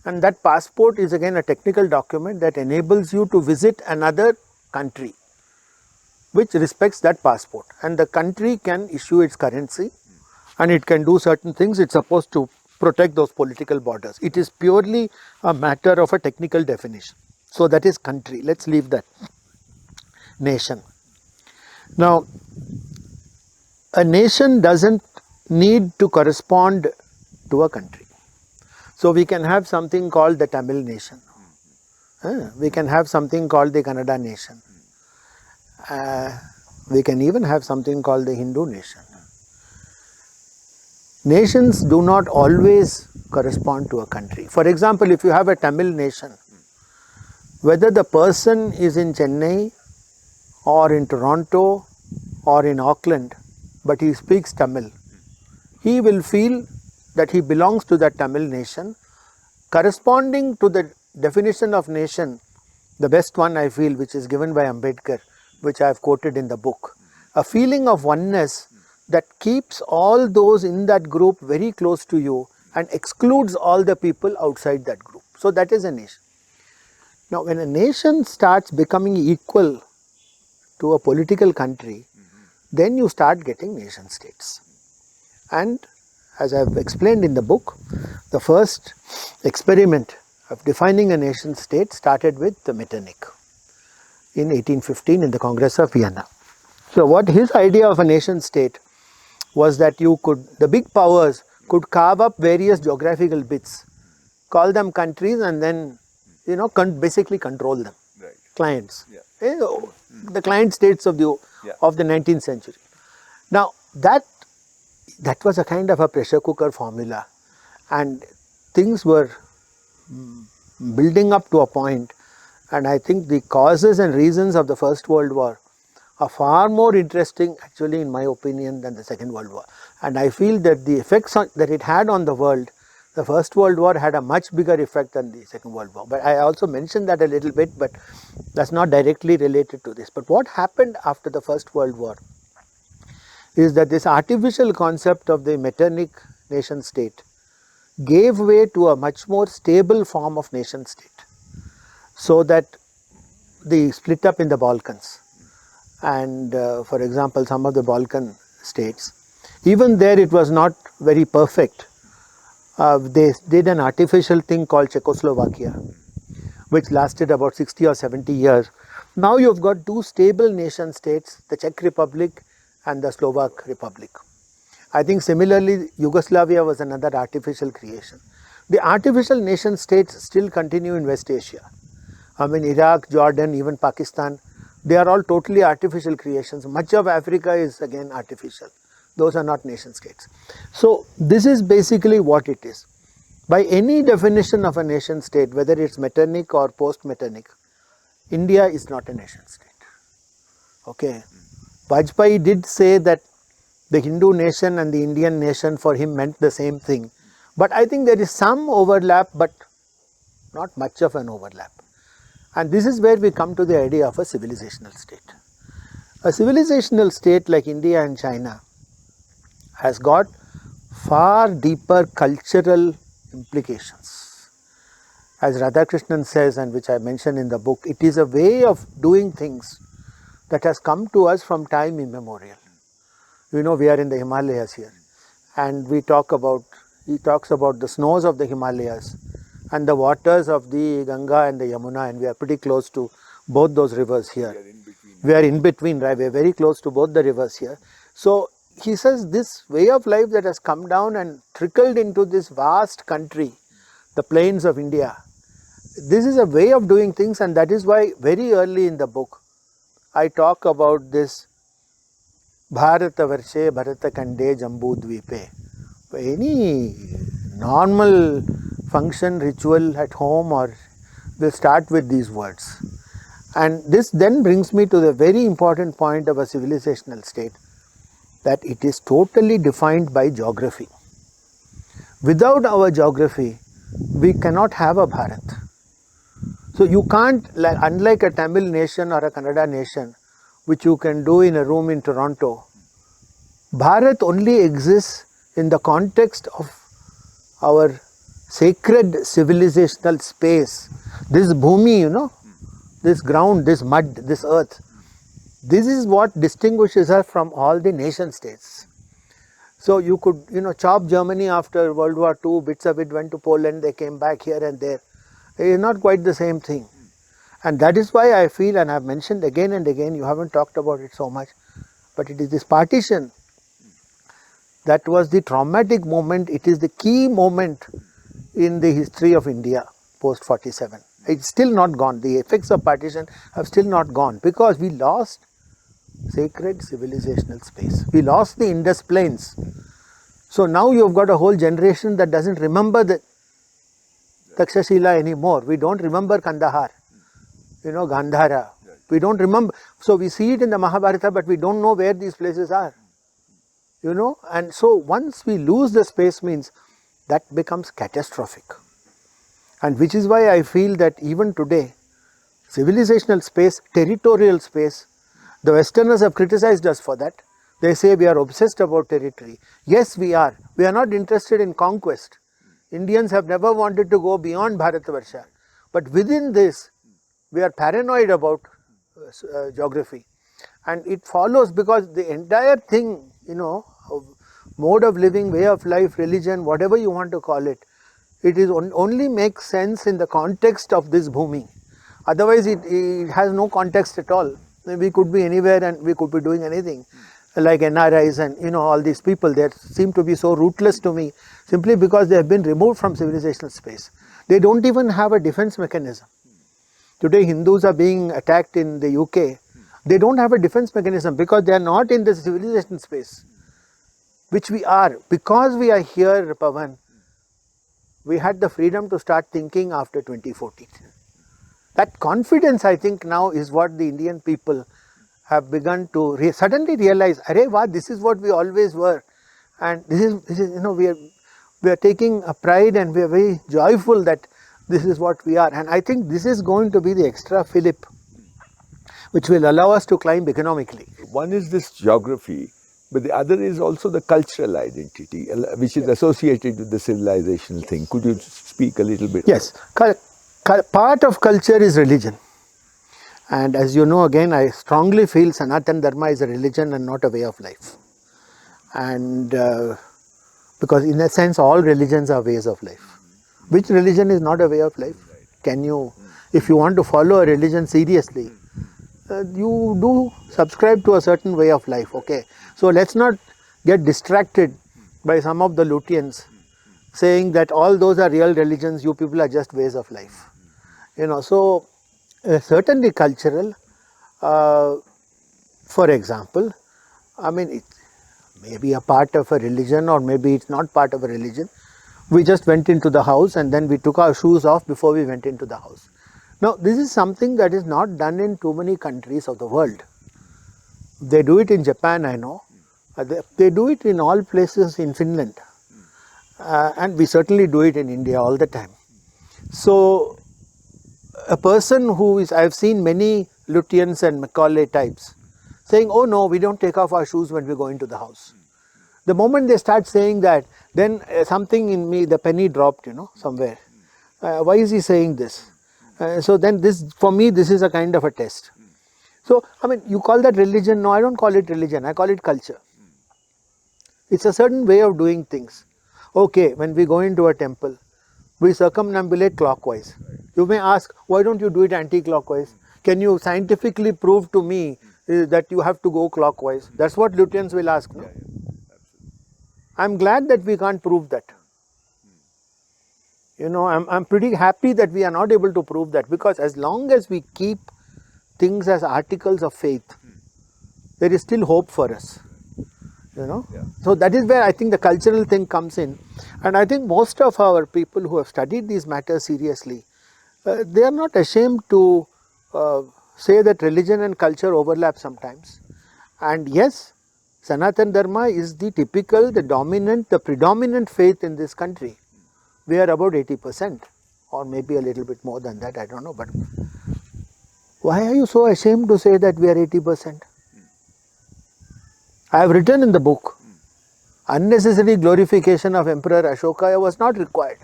and that passport is again a technical document that enables you to visit another country which respects that passport, and the country can issue its currency and it can do certain things. It's supposed to protect those political borders. It is purely a matter of a technical definition. So that is country. Let's leave that. Nation. Now, a nation doesn't need to correspond to a country. So we can have something called the Tamil nation. We can have something called the Kannada nation. We can even have something called the Hindu nation. Nations do not always correspond to a country. For example, if you have a Tamil nation, whether the person is in Chennai or in Toronto or in Auckland, but he speaks Tamil, he will feel that he belongs to that Tamil nation, corresponding to the definition of nation, the best one I feel, which is given by Ambedkar, which I have quoted in the book. A feeling of oneness that keeps all those in that group very close to you and excludes all the people outside that group. So that is a nation. Now, when a nation starts becoming equal to a political country, then you start getting nation states. And as I have explained in the book, the first experiment of defining a nation state started with Metternich in 1815 in the Congress of Vienna. So what his idea of a nation state was that the big powers could carve up various geographical bits, call them countries, and then basically control them. Right. Clients. Yeah. The client states of the 19th century. Now that was a kind of a pressure cooker formula, and things were building up to a point. And I think the causes and reasons of the First World War are far more interesting, actually, in my opinion, than the Second World War. And I feel that the effects that it had on the world, the First World War had a much bigger effect than the Second World War. But I also mentioned that a little bit, but that's not directly related to this. But what happened after the First World War is that this artificial concept of the Metternich nation state gave way to a much more stable form of nation state. So that the split up in the Balkans, and for example some of the Balkan states, even there it was not very perfect. They did an artificial thing called Czechoslovakia, which lasted about 60 or 70 years. Now you have got two stable nation states, the Czech Republic and the Slovak Republic. I think similarly Yugoslavia was another artificial creation. The artificial nation states still continue in West Asia. I mean, Iraq, Jordan, even Pakistan, they are all totally artificial creations. Much of Africa is again artificial. Those are not nation states. So this is basically what it is. By any definition of a nation state, whether it's Metternich or post-Metternich, India is not a nation state. Okay. Vajpayee did say that the Hindu nation and the Indian nation for him meant the same thing. But I think there is some overlap, but not much of an overlap. And this is where we come to the idea of a civilizational state. A civilizational state like India and China has got far deeper cultural implications. As Radhakrishnan says, and which I mentioned in the book, it is a way of doing things that has come to us from time immemorial. You know, we are in the Himalayas here, and he talks about the snows of the Himalayas and the waters of the Ganga and the Yamuna, and we are pretty close to both those rivers here. We are in between, right? We are very close to both the rivers here. So he says this way of life that has come down and trickled into this vast country, the plains of India, this is a way of doing things, and that is why very early in the book I talk about this Bharata Varshe Bharata Kande Jambu Dvipe. Any normal function, ritual at home, or will start with these words. And this then brings me to the very important point of a civilizational state, that it is totally defined by geography. Without our geography, we cannot have a Bharat. So you can't, unlike a Tamil nation or a Kannada nation, which you can do in a room in Toronto, Bharat only exists in the context of our sacred civilizational space. This bhumi, you know, this ground, this mud, this earth, this is what distinguishes us from all the nation states. So you could, chop Germany after World War II, bits of it went to Poland, they came back here and there. It is not quite the same thing. And that is why I feel, and I have mentioned again and again, you haven't talked about it so much, but it is this partition that was the traumatic moment. It is the key moment in the history of India post 47. It's still not gone. The effects of partition have still not gone, because we lost sacred civilizational space. We lost the Indus Plains. So now you've got a whole generation that doesn't remember the Takshashila anymore. We don't remember Kandahar, Gandhara. We don't remember. So we see it in the Mahabharata, but we don't know where these places are. And so once we lose the space, means that becomes catastrophic. And which is why I feel that even today, civilizational space, territorial space, the Westerners have criticized us for that. They say we are obsessed about territory. Yes, we are. We are not interested in conquest. Indians have never wanted to go beyond Bharatavarsha. But within this, we are paranoid about geography. And it follows, because the entire thing, mode of living, way of life, religion, whatever you want to call it, it is only makes sense in the context of this bhumi. Otherwise, it has no context at all. We could be anywhere and we could be doing anything. Like NRIs and all these people, they seem to be so rootless to me, simply because they have been removed from civilizational space. They don't even have a defense mechanism. Today Hindus are being attacked in the UK. They don't have a defense mechanism because they are not in the civilization space, which we are. Because we are here, Pawan, we had the freedom to start thinking after 2014. That confidence, I think, now is what the Indian people have begun to suddenly realize, arey wow, this is what we always were, and this is we are taking a pride, and we are very joyful that this is what we are. And I think this is going to be the extra fillip which will allow us to climb economically. One is this geography, but the other is also the cultural identity, which is associated with the civilizational thing. Could you speak a little bit? Yes, part of culture is religion. And as you know, again, I strongly feel Sanatana Dharma is a religion and not a way of life. And because in a sense, all religions are ways of life. Which religion is not a way of life? Can you, if you want to follow a religion seriously, you do subscribe to a certain way of life, okay? So let's not get distracted by some of the Lutyens saying that all those are real religions, you people are just ways of life. So certainly cultural. For example, it may be a part of a religion, or maybe it's not part of a religion. We just went into the house and then we took our shoes off before we went into the house. Now, this is something that is not done in too many countries of the world. They do it in Japan, I know. They do it in all places in Finland. And we certainly do it in India all the time. So, a person who is, I have seen many Lutyens and Macaulay types saying, oh no, we don't take off our shoes when we go into the house. The moment they start saying that, then something in me, the penny dropped, somewhere. Why is he saying this? So then this, for me, this is a kind of a test. So, I mean, you call that religion? No, I don't call it religion, I call it culture. It's a certain way of doing things. Okay, when we go into a temple, we circumambulate clockwise. You may ask, why don't you do it anti-clockwise? Can you scientifically prove to me that you have to go clockwise? That's what Lutyens will ask, no? I'm glad that we can't prove that. I'm pretty happy that we are not able to prove that, because as long as we keep things as articles of faith, there is still hope for us. So that is where I think the cultural thing comes in, and I think most of our people who have studied these matters seriously, they are not ashamed to say that religion and culture overlap sometimes. And yes, Sanatana Dharma is the typical, the dominant, the predominant faith in this country. We are about 80%, or maybe a little bit more than that, I don't know. But why are you so ashamed to say that we are 80%? I have written in the book, unnecessary glorification of Emperor Ashoka was not required.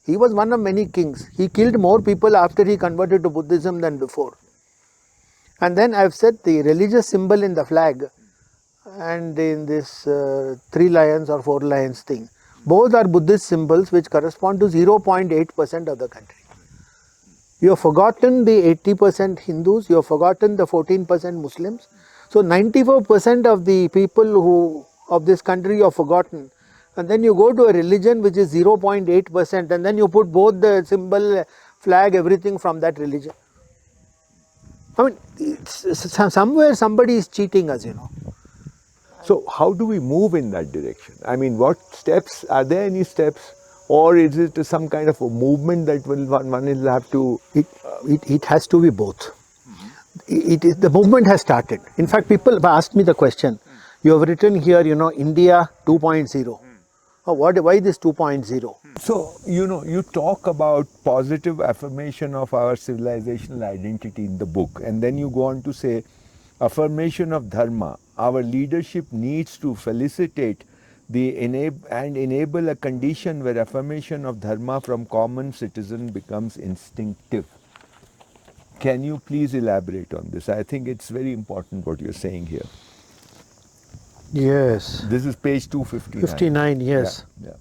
He was one of many kings. He killed more people after he converted to Buddhism than before. And then I have said the religious symbol in the flag and in this 3 lions or 4 lions thing, both are Buddhist symbols which correspond to 0.8% of the country. You have forgotten the 80% Hindus, you have forgotten the 14% Muslims. So 94% of the people of this country you have forgotten, and then you go to a religion which is 0.8%, and then you put both the symbol, flag, everything from that religion. I mean, somewhere somebody is cheating us, So how do we move in that direction? I mean, what steps, are there any steps, or is it some kind of a movement that one will have to? It has to be both. The movement has started. In fact, people have asked me the question, you have written here, India 2.0. Why this 2.0? So, you talk about positive affirmation of our civilizational identity in the book, and then you go on to say, affirmation of Dharma. Our leadership needs to felicitate and enable a condition where affirmation of Dharma from common citizen becomes instinctive. Can you please elaborate on this? I think it's very important what you're saying here. Yes. This is page 259. 59, yes. Yeah.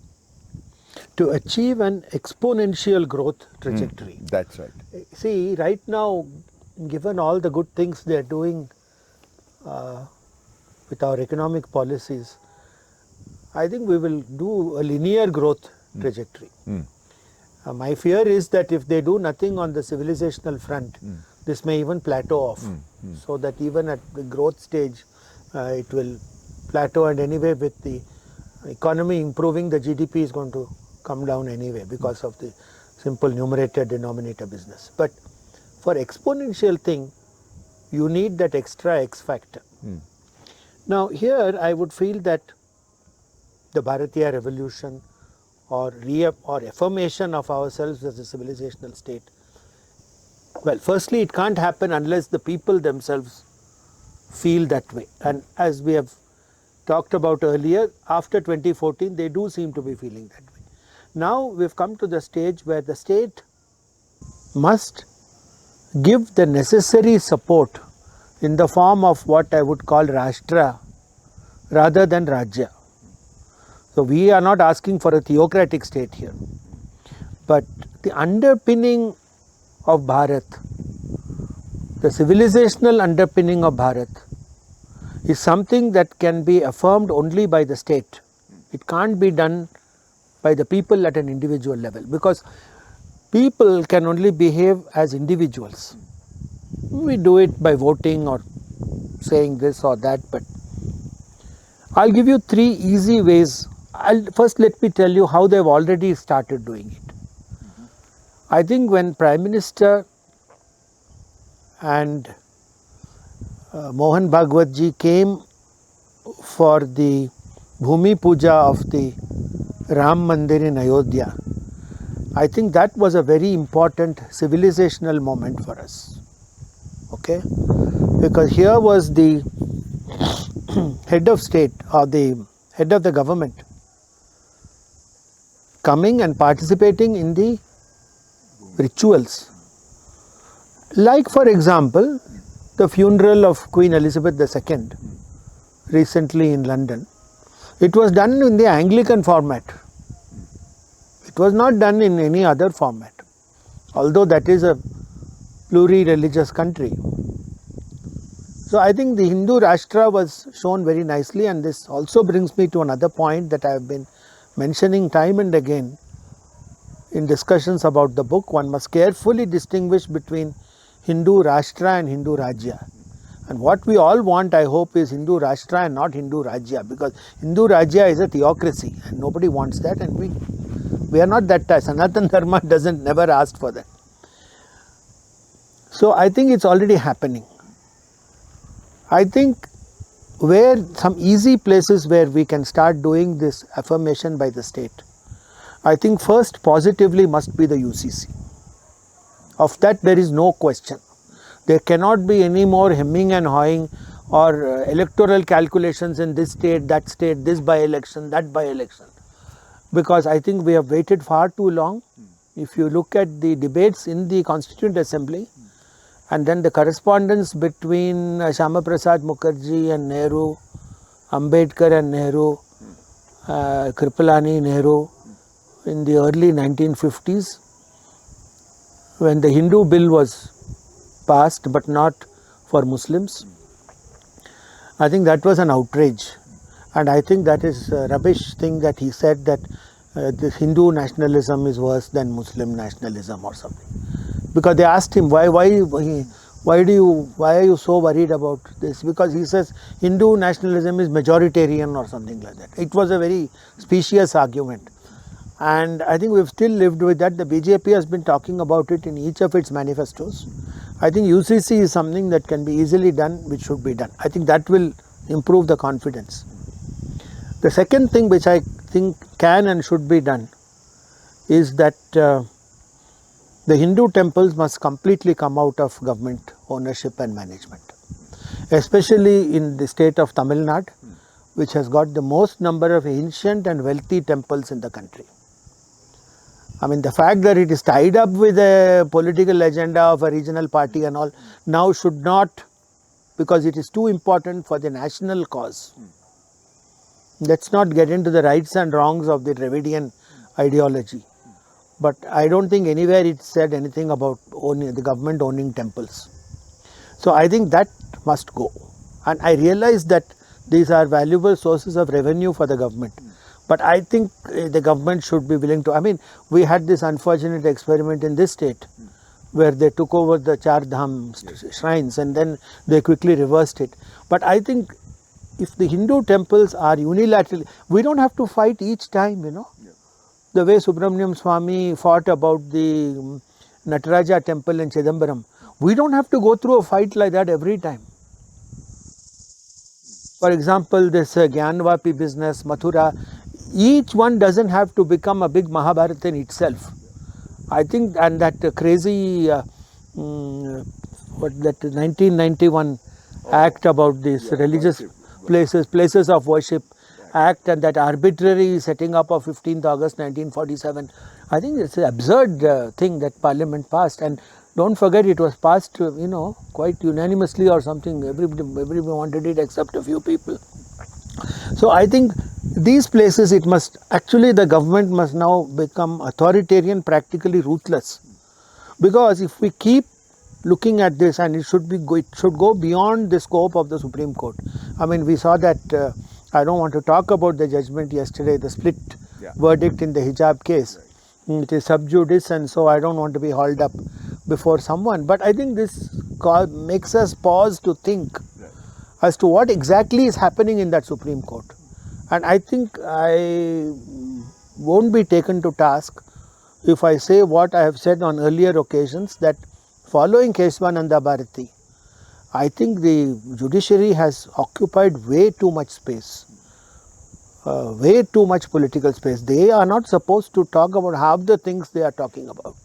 To achieve an exponential growth trajectory. That's right. See, right now, given all the good things they are doing with our economic policies, I think we will do a linear growth trajectory. My fear is that if they do nothing on the civilizational front, this may even plateau off. So that even at the growth stage, it will plateau, and anyway with the economy improving, the GDP is going to come down anyway because of the simple numerator denominator business. But for exponential thing, you need that extra X factor. Now here I would feel that the Bharatiya revolution or affirmation of ourselves as a civilizational state, well, firstly it can't happen unless the people themselves feel that way, and as we have talked about earlier, after 2014 they do seem to be feeling that way. Now we have come to the stage where the state must give the necessary support in the form of what I would call Rashtra rather than Rajya. So we are not asking for a theocratic state here, but the underpinning of Bharat, the civilizational underpinning of Bharat, is something that can be affirmed only by the state. It can't be done by the people at an individual level, because people can only behave as individuals. We do it by voting or saying this or that, but I'll give you 3 easy ways. First let me tell you how they've already started doing it. I think when Prime Minister and Mohan Bhagwat ji came for the Bhumi Puja of the Ram Mandir in Ayodhya, I think that was a very important civilizational moment for us. Okay, because here was the head of state or the head of the government coming and participating in the rituals. Like for example, the funeral of Queen Elizabeth II recently in London. It was done in the Anglican format. It was not done in any other format, although that is a pluri-religious country. So I think the Hindu Rashtra was shown very nicely, and this also brings me to another point that I have been mentioning time and again in discussions about the book. One must carefully distinguish between Hindu Rashtra and Hindu Rajya. And what we all want, I hope, is Hindu Rashtra and not Hindu Rajya, because Hindu Rajya is a theocracy and nobody wants that, and we are not that type. Sanatana Dharma never asked for that. So I think it's already happening. I think where some easy places where we can start doing this affirmation by the state, I think first positively must be the UCC. Of that there is no question. There cannot be any more hemming and hawing or electoral calculations in this state, this by-election, that by-election. Because I think we have waited far too long. If you look at the debates in the Constituent Assembly, and then the correspondence between Shyama Prasad Mukherjee and Nehru, Ambedkar and Nehru, Kripalani Nehru in the early 1950s, when the Hindu bill was passed but not for Muslims, I think that was an outrage. And I think that is a rubbish thing that he said, that this Hindu nationalism is worse than Muslim nationalism or something. Because they asked him, why are you so worried about this? Because he says Hindu nationalism is majoritarian or something like that. It was a very specious argument. And I think we've still lived with that. The BJP has been talking about it in each of its manifestos. I think UCC is something that can be easily done, which should be done. I think that will improve the confidence. The second thing which I think can and should be done is that the Hindu temples must completely come out of government ownership and management, especially in the state of Tamil Nadu, which has got the most number of ancient and wealthy temples in the country. I mean, the fact that it is tied up with a political agenda of a regional party and all now should not, because it is too important for the national cause. Let's not get into the rights and wrongs of the Dravidian ideology. But I don't think anywhere it said anything about the government owning temples. So I think that must go. And I realize that these are valuable sources of revenue for the government. But I think the government should be willing to, I mean, we had this unfortunate experiment in this state where they took over the Char Dham shrines and then they quickly reversed it. But I think if the Hindu temples are unilateral, we don't have to fight each time, you know. The way Subramaniam Swami fought about the Nataraja temple in Chidambaram, we don't have to go through a fight like that every time. For example, this Gyanvapi business, Mathura, each one doesn't have to become a big Mahabharata in itself. I think, and that crazy, that 1991 act about this religious places of worship act, and that arbitrary setting up of 15th August 1947. I think it's an absurd thing that Parliament passed, and don't forget it was passed, quite unanimously or something. Everybody wanted it except a few people. So I think these places, the government must now become authoritarian, practically ruthless. Because if we keep looking at this, and it should go beyond the scope of the Supreme Court. I mean, we saw that, I don't want to talk about the judgment yesterday, the split verdict in the hijab case. It is sub judice, and so I don't want to be hauled up before someone. But I think this makes us pause to think as to what exactly is happening in that Supreme Court. And I think I won't be taken to task if I say what I have said on earlier occasions, that following Keshavananda Bharati, I think the judiciary has occupied way too much space. way too much political space. They are not supposed to talk about half the things they are talking about.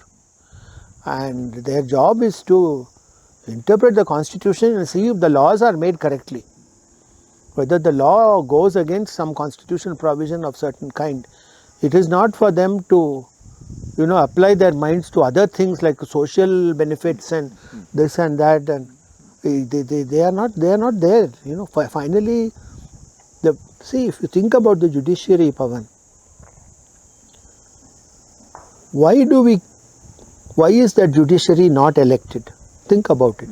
And their job is to interpret the constitution and see if the laws are made correctly. Whether the law goes against some constitutional provision of certain kind, it is not for them to apply their minds to other things like social benefits and this and that, and they are not there. Finally, see, if you think about the judiciary, Pawan, why is that judiciary not elected? Think about it.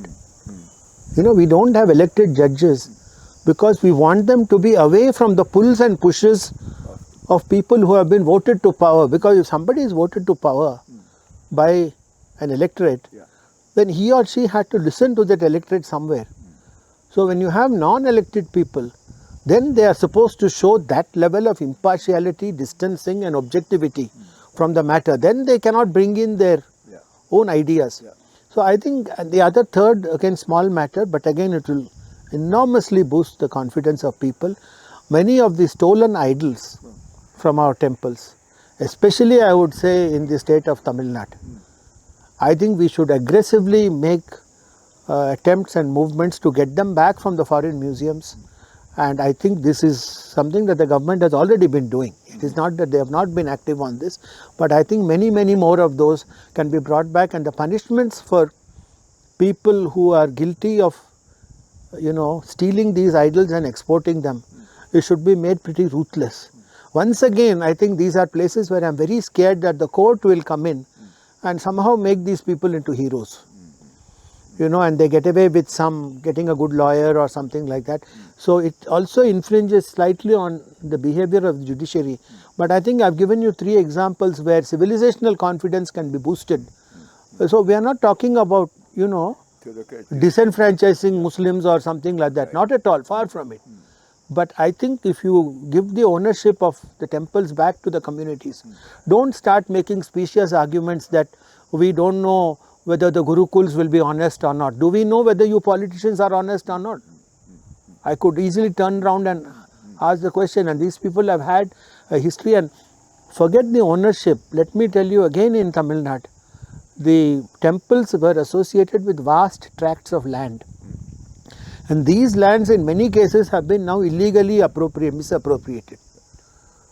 We don't have elected judges because we want them to be away from the pulls and pushes of people who have been voted to power. Because if somebody is voted to power by an electorate, then he or she had to listen to that electorate somewhere. So when you have non-elected people, then they are supposed to show that level of impartiality, distancing and objectivity from the matter. Then they cannot bring in their own ideas. So I think the other third, again small matter, but again it will enormously boost the confidence of people. Many of the stolen idols from our temples, especially I would say in the state of Tamil Nadu, I think we should aggressively make attempts and movements to get them back from the foreign museums. And I think this is something that the government has already been doing. It is not that they have not been active on this, but I think many more of those can be brought back, and the punishments for people who are guilty of stealing these idols and exporting them, it should be made pretty ruthless. Once again, I think these are places where I am very scared that the court will come in and somehow make these people into heroes. And they get away with getting a good lawyer or something like that. So it also infringes slightly on the behavior of the judiciary. But I think I have given you 3 examples where civilizational confidence can be boosted. So we are not talking about, disenfranchising Muslims or something like that. Not at all, far from it. But I think if you give the ownership of the temples back to the communities, don't start making specious arguments that we don't know whether the Gurukuls will be honest or not. Do we know whether you politicians are honest or not? I could easily turn around and ask the question, and these people have had a history. And forget the ownership. Let me tell you again, in Tamil Nadu, the temples were associated with vast tracts of land. And these lands in many cases have been now illegally misappropriated.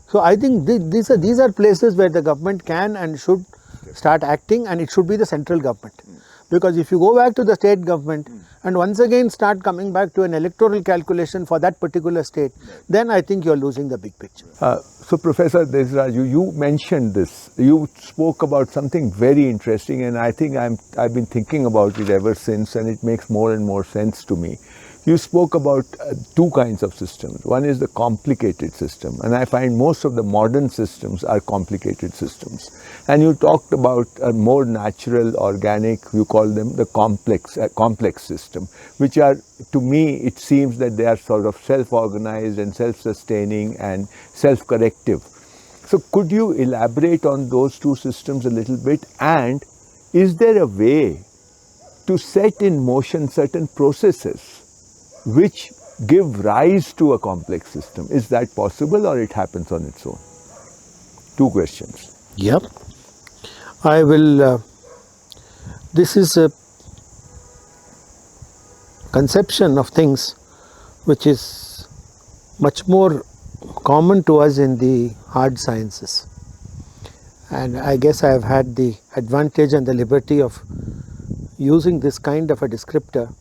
So I think these are places where the government can and should start acting, and it should be the central government. Because if you go back to the state government and once again start coming back to an electoral calculation for that particular state, then I think you are losing the big picture. So Professor Desiraju, you mentioned this. You spoke about something very interesting, and I think I've been thinking about it ever since, and it makes more and more sense to me. You spoke about 2 kinds of systems. One is the complicated system, and I find most of the modern systems are complicated systems. And you talked about a more natural, organic, you call them the complex system, which are, to me, it seems that they are sort of self-organized and self-sustaining and self-corrective. So could you elaborate on those 2 systems a little bit? And is there a way to set in motion certain processes which give rise to a complex system? Is that possible, or it happens on its own? 2 questions. Yep. I will, this is a conception of things which is much more common to us in the hard sciences. And I guess I have had the advantage and the liberty of using this kind of a descriptor.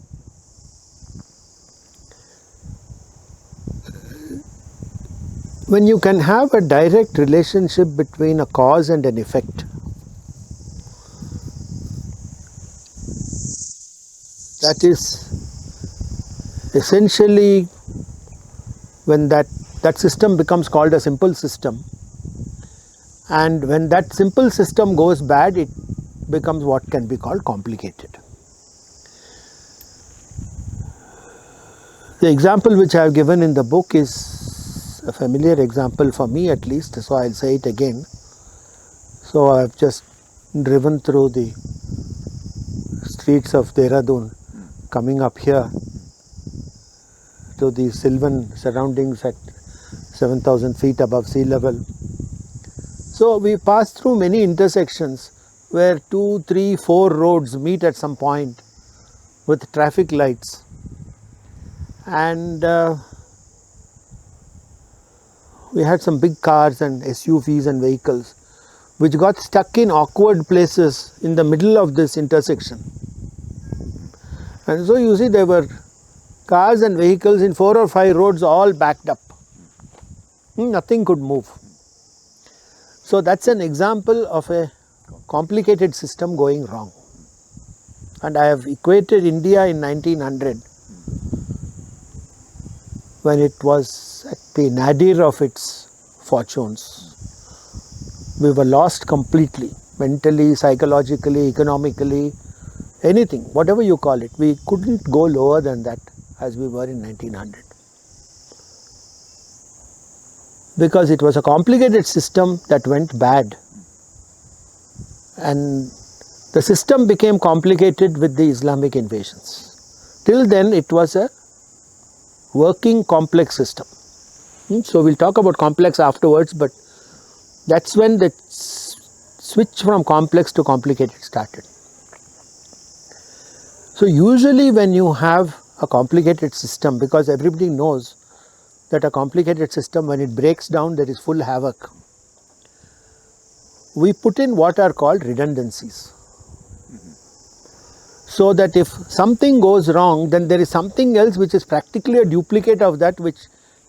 When you can have a direct relationship between a cause and an effect, that is essentially when that system becomes called a simple system, and when that simple system goes bad, it becomes what can be called complicated. The example which I have given in the book is a familiar example for me, at least, so I'll say it again. So I've just driven through the streets of Dehradun, coming up here to the sylvan surroundings at 7,000 feet above sea level. So we passed through many intersections where 2, 3, 4 roads meet at some point with traffic lights, and we had some big cars and SUVs and vehicles which got stuck in awkward places in the middle of this intersection. And so you see, there were cars and vehicles in 4 or 5 roads all backed up. Nothing could move. So that's an example of a complicated system going wrong. And I have equated India in 1900, when it was at the nadir of its fortunes. We were lost completely, mentally, psychologically, economically, anything, whatever you call it. We couldn't go lower than that as we were in 1900. Because it was a complicated system that went bad. And the system became complicated with the Islamic invasions. Till then it was a working complex system. So we'll talk about complex afterwards, but that's when the switch from complex to complicated started. So usually when you have a complicated system, because everybody knows that a complicated system, when it breaks down, there is full havoc. We put in what are called redundancies. So that if something goes wrong, then there is something else which is practically a duplicate of that, which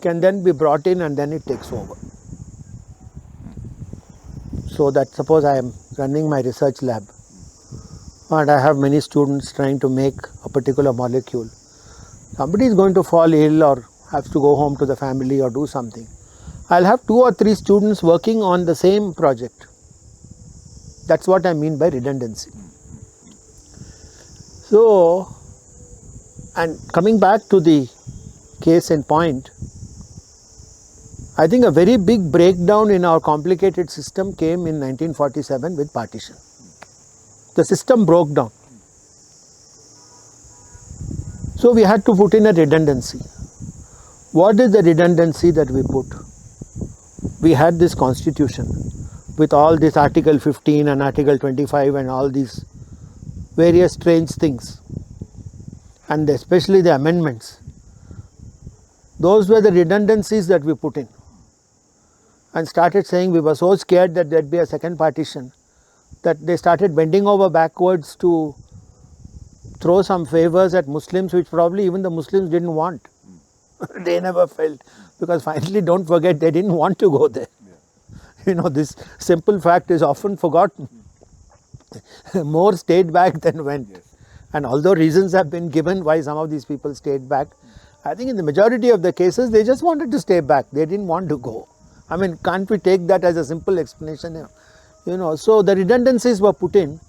can then be brought in and then it takes over. So that suppose I am running my research lab and I have many students trying to make a particular molecule. Somebody is going to fall ill or has to go home to the family or do something. I'll have 2 or 3 students working on the same project. That's what I mean by redundancy. So, and coming back to the case in point, I think a very big breakdown in our complicated system came in 1947 with partition. The system broke down. So we had to put in a redundancy. What is the redundancy that we put? We had this constitution with all this Article 15 and Article 25 and all these various strange things, and especially the amendments. Those were the redundancies that we put in, and started saying we were so scared that there'd be a second partition that they started bending over backwards to throw some favors at Muslims, which probably even the Muslims didn't want. They never felt, because finally, don't forget, they didn't want to go there. You know, this simple fact is often forgotten. More stayed back than went. Yes. And although reasons have been given why some of these people stayed back, I think in the majority of the cases they just wanted to stay back. They didn't want to go. I mean, can't we take that as a simple explanation? You know, so the redundancies were put in,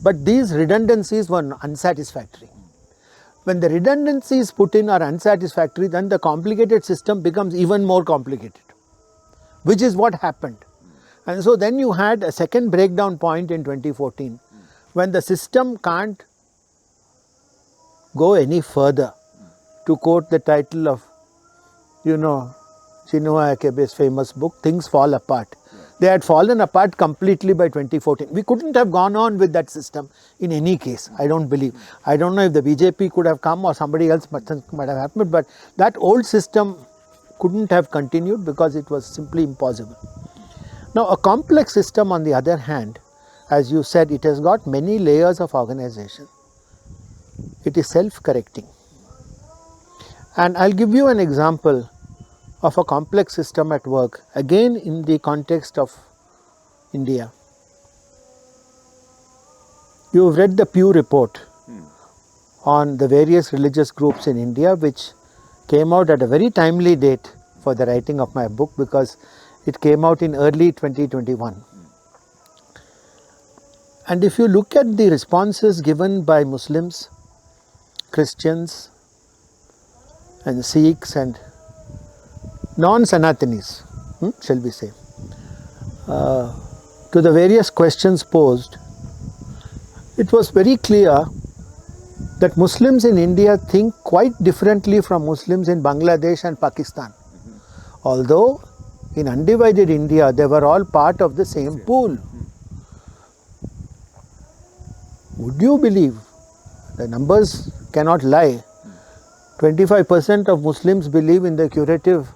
but these redundancies were unsatisfactory. When the redundancies put in are unsatisfactory, then the complicated system becomes even more complicated, which is what happened. And so then you had a second breakdown point in 2014, when the system can't go any further, to quote the title of, you know, Chinua Achebe's famous book, Things Fall Apart. They had fallen apart completely by 2014. We couldn't have gone on with that system in any case, I don't believe. I don't know if the BJP could have come or somebody else might have happened, but that old system couldn't have continued because it was simply impossible. Now, a complex system, on the other hand, as you said, it has got many layers of organization. It is self-correcting. And I'll give you an example of a complex system at work, again in the context of India. You've read the Pew report on the various religious groups in India, which came out at a very timely date for the writing of my book, because it came out in early 2021. And if you look at the responses given by Muslims, Christians and Sikhs and non-Sanatanis, shall we say, to the various questions posed, it was very clear that Muslims in India think quite differently from Muslims in Bangladesh and Pakistan, Although in undivided India, they were all part of the same pool. Would you believe, the numbers cannot lie, 25% of Muslims believe in the curative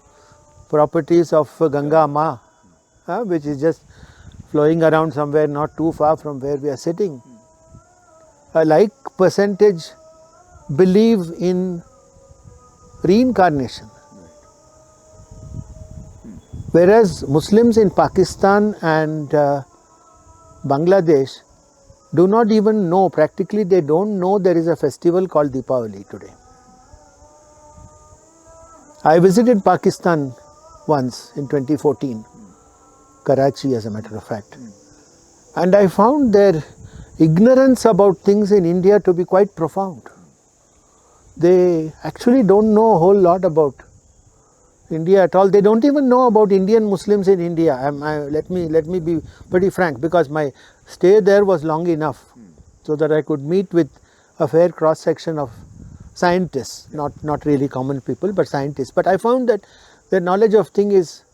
properties of Ganga Ma, which is just flowing around somewhere not too far from where we are sitting. A like percentage believe in reincarnation. Whereas Muslims in Pakistan and Bangladesh do not even know, practically they don't know there is a festival called Deepavali today. I visited Pakistan once in 2014, Karachi as a matter of fact, and I found their ignorance about things in India to be quite profound. They actually don't know a whole lot about India at all. They don't even know about Indian Muslims in India. Let me be pretty frank, because my stay there was long enough so that I could meet with a fair cross section of scientists, not really common people, but scientists. But I found that their knowledge of things is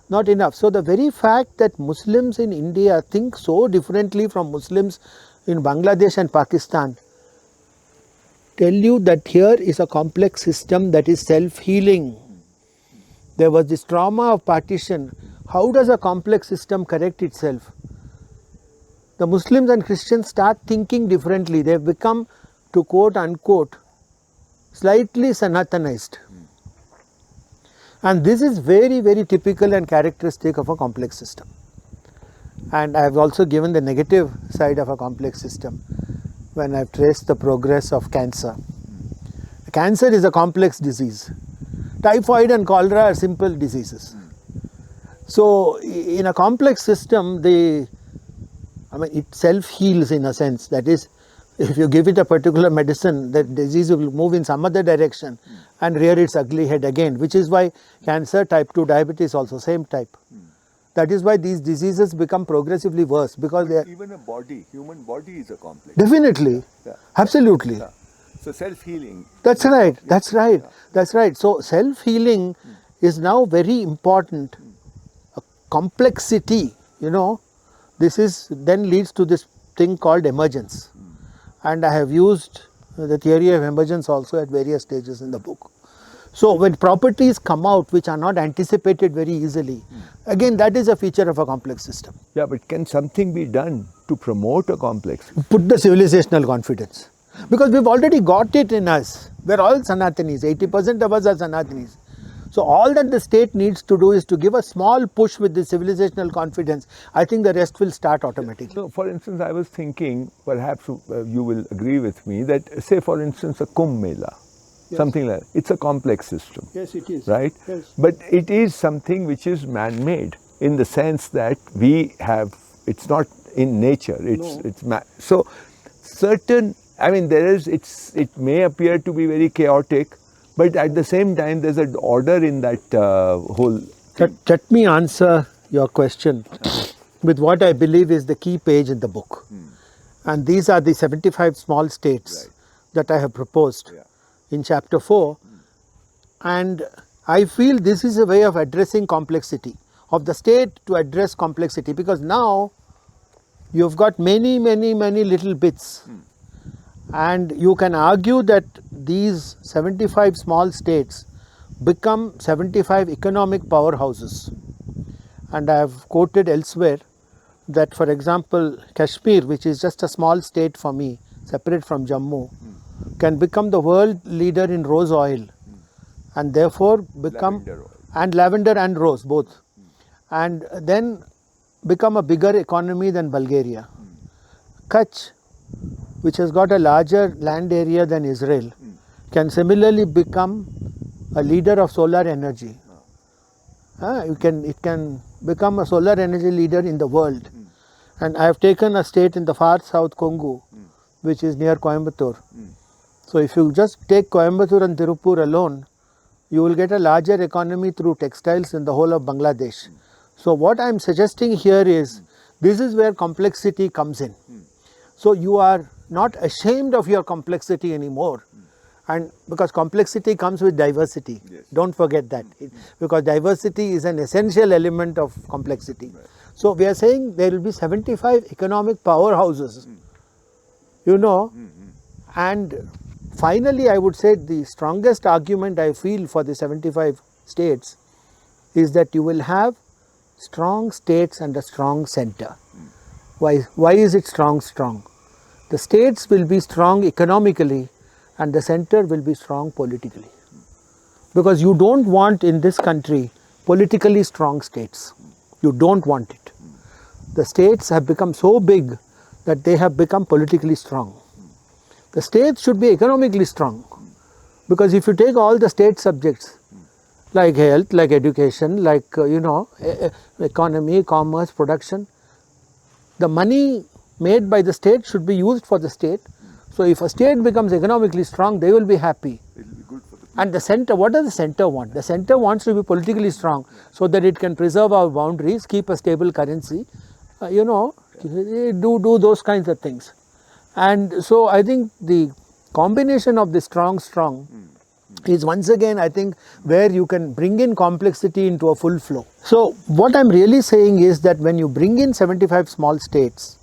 not enough. So the very fact that Muslims in India think so differently from Muslims in Bangladesh and Pakistan tell you that here is a complex system that is self-healing. There was this trauma of partition. How does a complex system correct itself? The Muslims and Christians start thinking differently. They have become, to quote unquote, slightly Sanatanized. And this is very, very typical and characteristic of a complex system. And I have also given the negative side of a complex system when I have traced the progress of cancer. Cancer is a complex disease. Typhoid and cholera are simple diseases. So in a complex system, it self-heals in a sense. That is, if you give it a particular medicine, the disease will move in some other direction and rear its ugly head again, which is why cancer, type 2 diabetes also, same type. That is why these diseases become progressively worse, because they are... Even a body, human body is a complex. Definitely, Yeah. Absolutely. Yeah. So self-healing. That's right, that's right, that's right. So self-healing is now very important. A complexity, this is then leads to this thing called emergence. And I have used the theory of emergence also at various stages in the book. So when properties come out which are not anticipated very easily, again that is a feature of a complex system. Yeah, but can something be done to promote a complex? Put the civilizational confidence. Because we've already got it in us. We're all Sanatanis, 80% of us are Sanatanis. So all that the state needs to do is to give a small push with the civilizational confidence. I think the rest will start automatically. So for instance, I was thinking, perhaps you will agree with me, that say for instance a Kumbh Mela, something like that. It's a complex system. Yes, it is. Right? Yes. But it is something which is man-made in the sense that we have, it's not in nature, it's so certain, it may appear to be very chaotic, but at the same time there's an order in that whole thing. Let me answer your question with what I believe is the key page in the book. And these are the 75 small states that I have proposed in chapter 4. And I feel this is a way of addressing complexity, of the state to address complexity, because now you've got many little bits. And you can argue that these 75 small states become 75 economic powerhouses. And I have quoted elsewhere that, for example, Kashmir, which is just a small state for me, separate from Jammu, can become the world leader in rose oil, and therefore become lavender and rose both, and then become a bigger economy than Bulgaria. Kutch, which has got a larger land area than Israel, can similarly become a leader of solar energy. It can become a solar energy leader in the world. And I have taken a state in the far south, Kongu, which is near Coimbatore. So if you just take Coimbatore and Tirupur alone, you will get a larger economy through textiles in the whole of Bangladesh. So what I am suggesting here is, this is where complexity comes in. So you are not ashamed of your complexity anymore, And because complexity comes with diversity, Yes. don't forget that, because diversity is an essential element of complexity. Right. So we are saying there will be 75 economic powerhouses, you know, and finally I would say the strongest argument I feel for the 75 states is that you will have strong states and a strong center. Why is it strong? The states will be strong economically and the center will be strong politically. Because you don't want in this country politically strong states. You don't want it. The states have become so big that they have become politically strong. The states should be economically strong. Because if you take all the state subjects, like health, like education, like economy, commerce, production, the money made by the state should be used for the state. So if a state becomes economically strong, they will be happy. It will be good for the people. And the center, what does the center want? The center wants to be politically strong so that it can preserve our boundaries, keep a stable currency, do those kinds of things. And so I think the combination of the strong is once again, I think, where you can bring in complexity into a full flow. So what I'm really saying is that when you bring in 75 small states,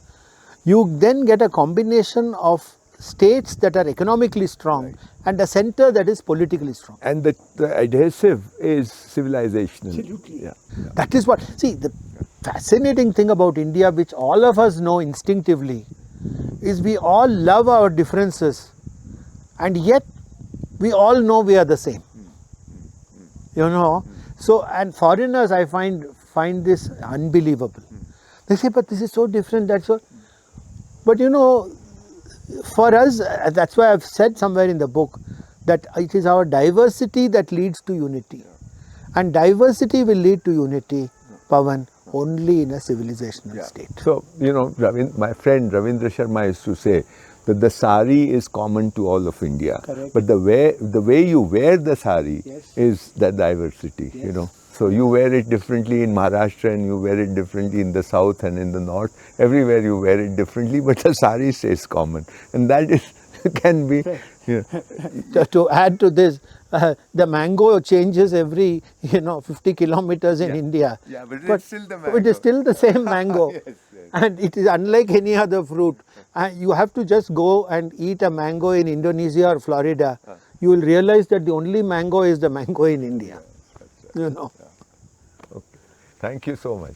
you then get a combination of states that are economically strong and a center that is politically strong. And the adhesive is civilizational. Absolutely. Yeah. That is what, see, the fascinating thing about India, which all of us know instinctively, is we all love our differences and yet we all know we are the same. So, and foreigners I find this unbelievable. They say, but this is so different, that's so. But for us, that's why I've said somewhere in the book that it is our diversity that leads to unity. And diversity will lead to unity, Pawan, only in a civilizational state. So, my friend Ravindra Sharma used to say that the sari is common to all of India. Correct. But the way you wear the sari is the diversity, So you wear it differently in Maharashtra and you wear it differently in the south and in the north. Everywhere you wear it differently, but the sari stays common. And that can be... To add to this, the mango changes every 50 kilometers in India. Yeah, but it's still the mango. It is still the same mango. Yes. And it is unlike any other fruit. You have to just go and eat a mango in Indonesia or Florida. You will realize that the only mango is the mango in India. Okay. Thank you so much.